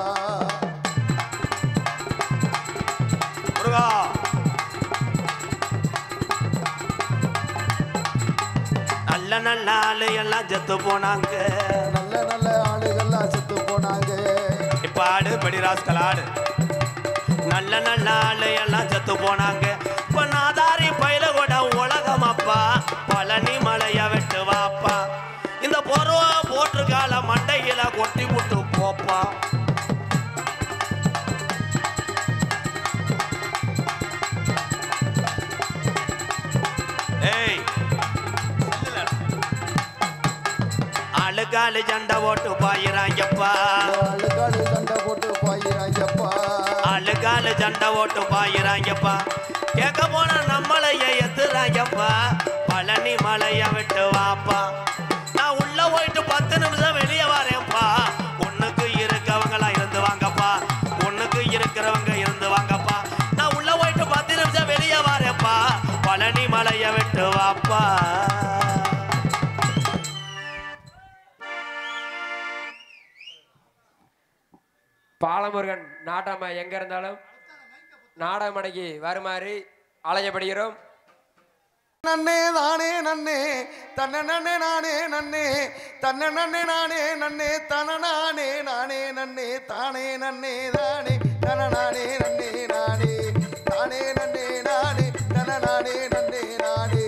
முருகா நல்ல நல்ல ஆளு எல்லாம் செத்து போனாங்க நல்ல நல்ல ஆளுகள்லாம் செத்து போனாங்க இப்ப ஆடு படி ராஸ்கல் ஆடு நல்ல நல்ல ஆளு எல்லாம் செத்து போனாங்க இப்ப நாதாரி பயில கூட உலகம் அப்பா பழனி மலைய விட்டு வாப்பா இந்த பொருவா போட்டுக்கால மண்டையில கொட்டி விட்டு போப்பா ஏய் அழுகாலு சண்டை ஓட்டு பாயிராங்கப்பா அழுகாலு சண்டை போட்டு பாயிராங்கப்பா அழுகாலு சண்டை ஓட்டு பாயிராங்கப்பா கேட்க போனா நம்மளைய எத்துறாங்கப்பா பழனி மலைய விட்டு வாப்பா நான் உள்ள போயிட்டு 10 நிமிஷம் வெளியே வரேன்ப்பா ஒண்ணுக்கு இருக்கவங்களா இருந்து வாங்கப்பா ஒண்ணுக்கு இருக்கிறவங்க இருந்து வாங்கப்பா நான் உள்ள போயிட்டு 10 நிமிஷம் வெளியே வரேன்ப்பா பழனி மலைய விட்டு வாப்பா பாலமுருகன் நாட்டாம எங்க இருந்தாலும் நாடகமடைக்கு வருமாறு அழைக்கப்படுகிறோம். நன்னே தானே நன்னே தன்ன நன்னே நானே நன்னே தன்ன நன்னே நானே நன்னே தன நானே நானே நன்னே தானே நன்னே தானே தன நானே நன்னே நானே தானே நன்னே நானே தன நானே நன்னே நானே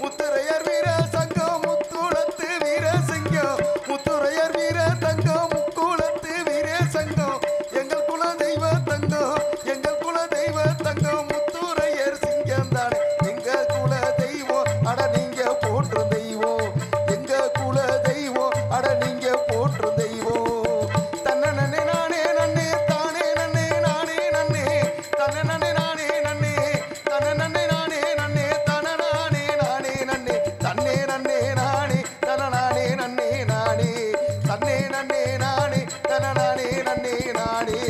முத்துரையர் வீர சங்கம் முத்துளத்து வீர சிங்கம் முத்துரையர் வீர தங்கம் முக்குளத்து வீர சங்கம் எங்கள் குல தெய்வ தங்கம் எங்கள் குல தெய்வ தங்கம் முத்துரையர் சிங்கம் தானே எங்க குல தெய்வம் அட நீங்க போற்று தெய்வம் எங்க குல தெய்வம் அட நீங்க போற்று தெய்வம் தன்ன நன்னே நானே நன்னே தானே நன்னே நானே நன்னே தன்ன நன்னே நானே நன்னே தன்ன நன்னே நானே நன்னே தன நானே நானே நன்னே தன்னே நன்னே நானே தன நானே நன்னே நானே தன்னே நன்னே நானே தன நானே நன்னே நானே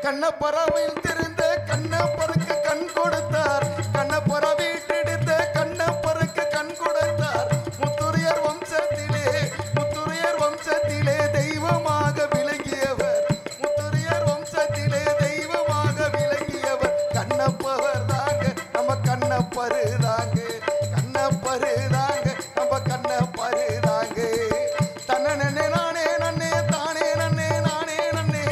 கண்ணப்பறவையில் திரிந்த கண்ணப்பருக்கு கண் கொடுத்தார் கண்ணப்பறவை எடுத்த கண்ணப்பருக்கு கண் கொடுத்தார் முத்துரையர் வம்சத்திலே தெய்வமாக விளங்கியவர் முத்துரையர் வம்சத்திலே தெய்வமாக விளங்கியவர் கண்ணப்பவர் தாங்க நம்ம கண்ணப்பரு தாங்க கண்ணப்பரு தாங்க நம்ம கண்ணப்பரு தாங்க தன்ன நன்னே நானே நன்னே தானே நன்னே நானே நன்னே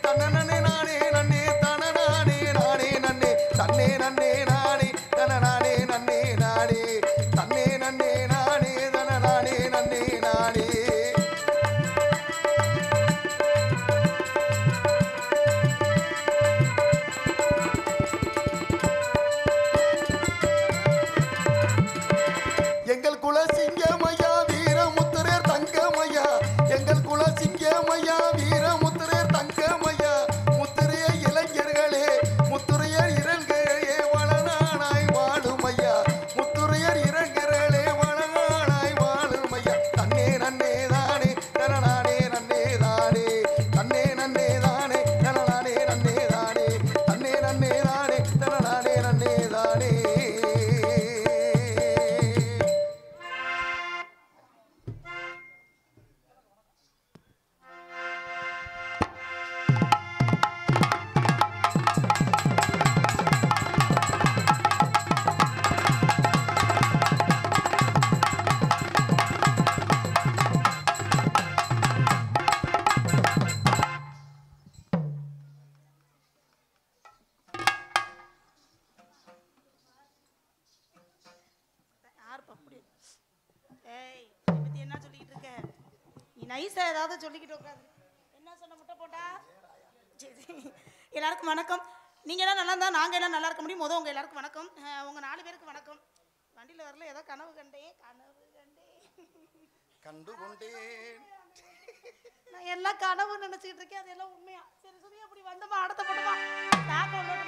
தன்ன நன்னே நானே நன்னே தன நானே நானே நன்னே தன்னே நன்னே நானே தன நானே நன்னே நானே தன்னே நன்னே நானே தன நானே நன்னே நானே எங்கள் குல சிங்கமையா வீரமுத்திரர் தங்கமையா எங்கள் குல சிங்கமையா வீரமுத்திரர் தங்கமையா முத்திரைய இளைஞர்களே முத்துரையர் இரங்கலே வளனானாய் வாழுமையா முத்துரையர் இரங்கலே வளனானாய் வாழுமையா தன்னே நன்னே தானே தன நானே நன்னே தானே தன்னே நன்னே தானே தன நானே நன்னே தானே தன்னே நன்னே தானே தன நானே நன்னே தானே ஏய் இதை பத்தி என்ன சொல்லிக்கிட்டு இருக்க நீ நைஸா ஏதாவது சொல்லிக்கிட்டு உட்காது என்ன சொன்ன முட்டை போட்டா சரி எல்லாருக்கும் வணக்கம் நீங்க எல்லாம் நல்லா இருந்தா நாங்க எல்லாம் நல்லா இருக்க முடியும் உங்க எல்லாருக்கும் வணக்கம் உங்க 4 பேருக்கு வணக்கம் வண்டியில வரல ஏதோ கனவு கண்டேன் கண்டு கொண்டேன் நான் எல்லாம் கனவு நினைச்சிட்டு இருக்கேன் அது எல்லாம் உண்மையா சரி சரி அப்படி வந்தமா அடுத்த போட்டமா தாக்க உள்ளோட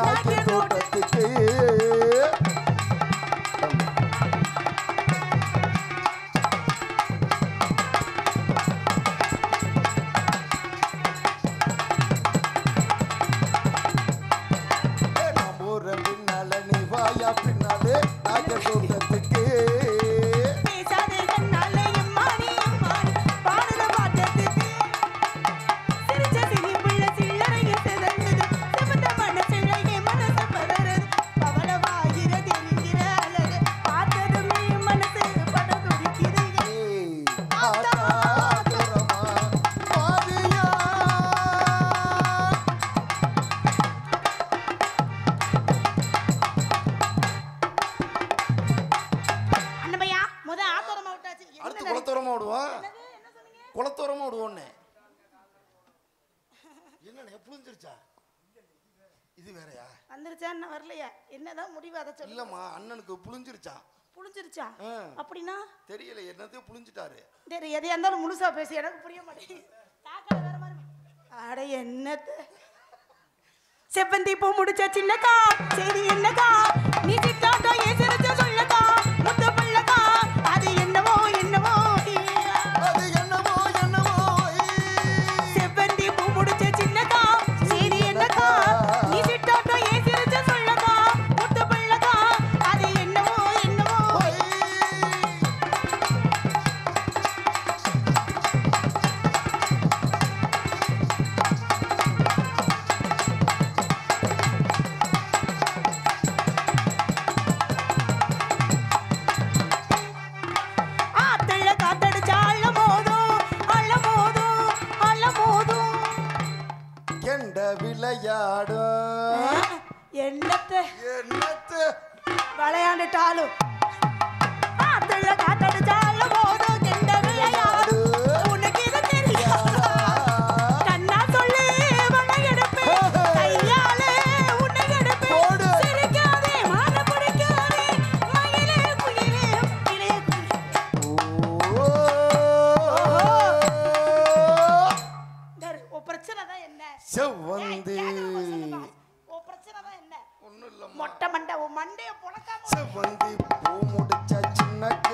நாய்க்கு தோட்டத்துக்கு நான் போற பின்னால நீ வாயா பின்னாலே நாய்க்கு தோட்டத்துக்கு பேசாதே கண்ணாலே எம்மாடி எம்மாடி பாடுற பாட்டத்துக்கு சிரிச்ச சிரிப்புள்ள சில்லறைய சிதந்தது சிவந்த மனசிழையே மனசு பதறது பவளவாகிறது என்கிற அழகு பார்த்ததுமே மனசு பட துடிக்கிறது ஆத்தா தூரமா பாதியா அண்ணபையா முத ஆத்தோரமா விட்டாச்சு அடுத்து குளத்தோரமா விடுவோம் குளத்தோரமா விடுவோன்னே என்னண்ணே புரிஞ்சிருச்சா இது வேறயா வந்துருச்சா என்ன வரலையா என்னதான் முடிவு அதை சொல்லு இல்லம்மா அண்ணனுக்கு புளிஞ்சிருச்சா புளிஞ்சிருச்சா ஆ. அப்படின்னா தெரியல என்னத்தையும் புளிஞ்சிட்டாரு சரி எதையா இருந்தாலும் முழுசா பேசி எனக்கு புரிய மாட்டேங்குது தாக்கல வேற மாதிரி அட என்னத்த செவ்வந்தி பூ முடிச்ச சின்னக்கா சரி என்னக்கா நீ சிட்டாட்டோ ஏன் சிரிச்ச சொல்லக்கா முத்து பள்ளக்கா அது என்னவோ என்னவோ அது என்னவோ என்னவோ செவ்வந்தி பூ முடிச்ச சின்னக்கா சரி என்னக்கா நீ சிட்டாட்டோ ஏன் சிரிச்ச சொல்லக்கா முத்து பள்ளக்கா அது என்னவோ என்னவோ ஆத்தள்ள காத்தடிச்சா அள்ள மோதும் அள்ள மோதும் கெண்ட விளையாடும் என்னத்தை என்னத்து விளையாண்டுட்டாலும் ஆத்தள்ள காத்தடிச்சா அள்ள மோதும் கெண்ட விளையாடு உனக்கு இது தெரியாதா கண்ணா சொல்லு வனை எடுப்பு கையாலே உன்னை எடுப்பு போடு. சிரிக்காதே மான பிடிக்காதே மயிலே குயிலே கிளே ஓ பிரச்சனை தான் என்ன செவ்வந்தி ஓ பிரச்சனை தான் என்ன ஒண்ணும் இல்ல மொட்டை மண்டை உன் மண்டைய புழக்காம செவ்வந்தி பூ முடிச்ச சின்னக்க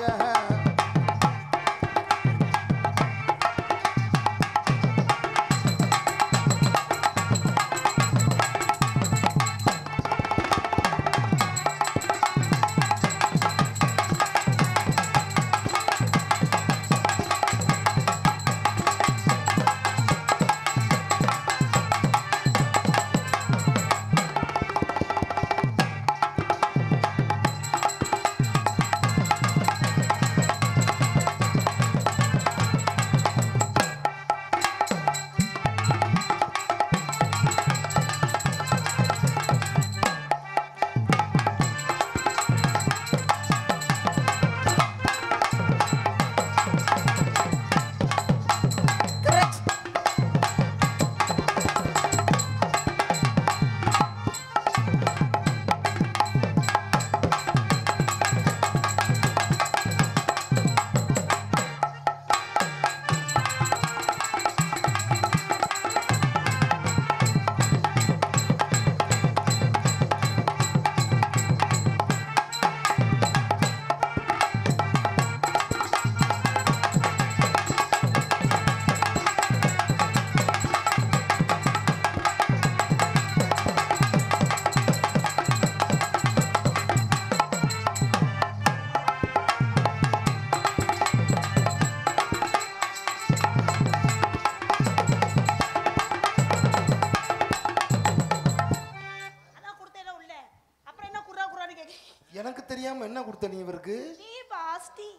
எனக்கு தெரியாம என்ன கொடுத்த நீ இவருக்கு டீ பாஸ் டீ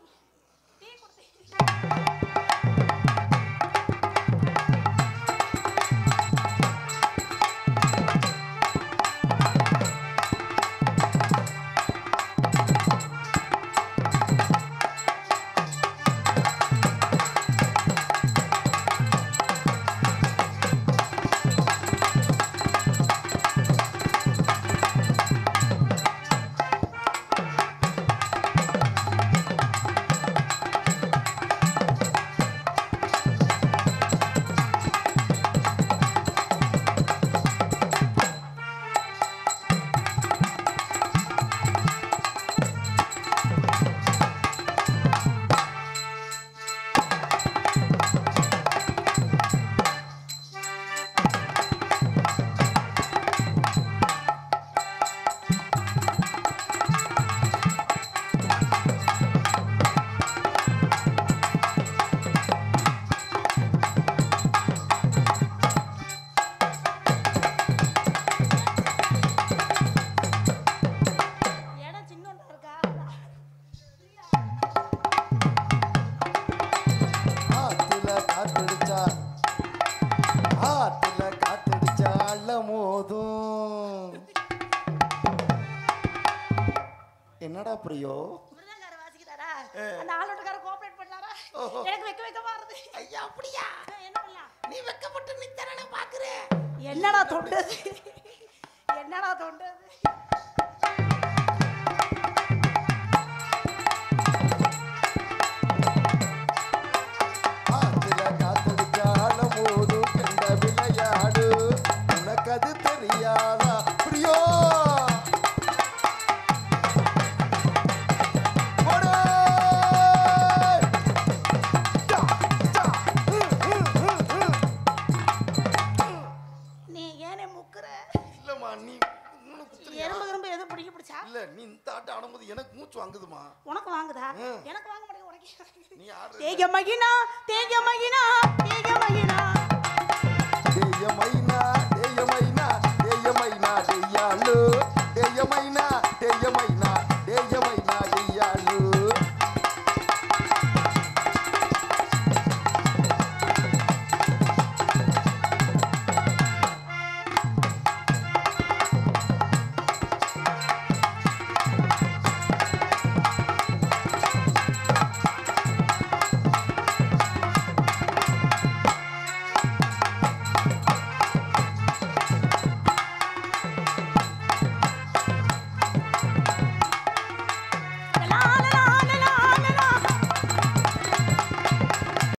டீ குடுத்தே என்னடா பிரியோ மிருதங்கார வாசிக்கிறாரா அந்த ஆளோட்டக்கார கோஆபரேட் பண்ணாரா எனக்கு வெக்க வருது ஐயா அப்படியா என்ன பண்ணலாம் நீ வெக்கப்பட்டு நித்தறன பாக்குற என்னடா தொண்டது என்னடா தொண்டது ஆத்துல காத்தடிச்சால போது கண்ட விளையாடு உனக்கு அது தெரியாதா பிரியோ நீ ஏனே முக்குற இல்லம்மா நீ எறும்பு எறும்பு எதுவும் பிடிக்க பிடிச்சா இல்ல நீ இந்த ஆட்டம் ஆடும்போது எனக்கு மூச்சு வாங்குதுமா உனக்கு வாங்குதா எனக்கு வாங்க மாட்டேங்குது உனக்கு நீ ஆடுற தேக மகினா தேக மகினா தேக மகினா தேய மைனா தேய மைனா தேய மைனா தேயாளு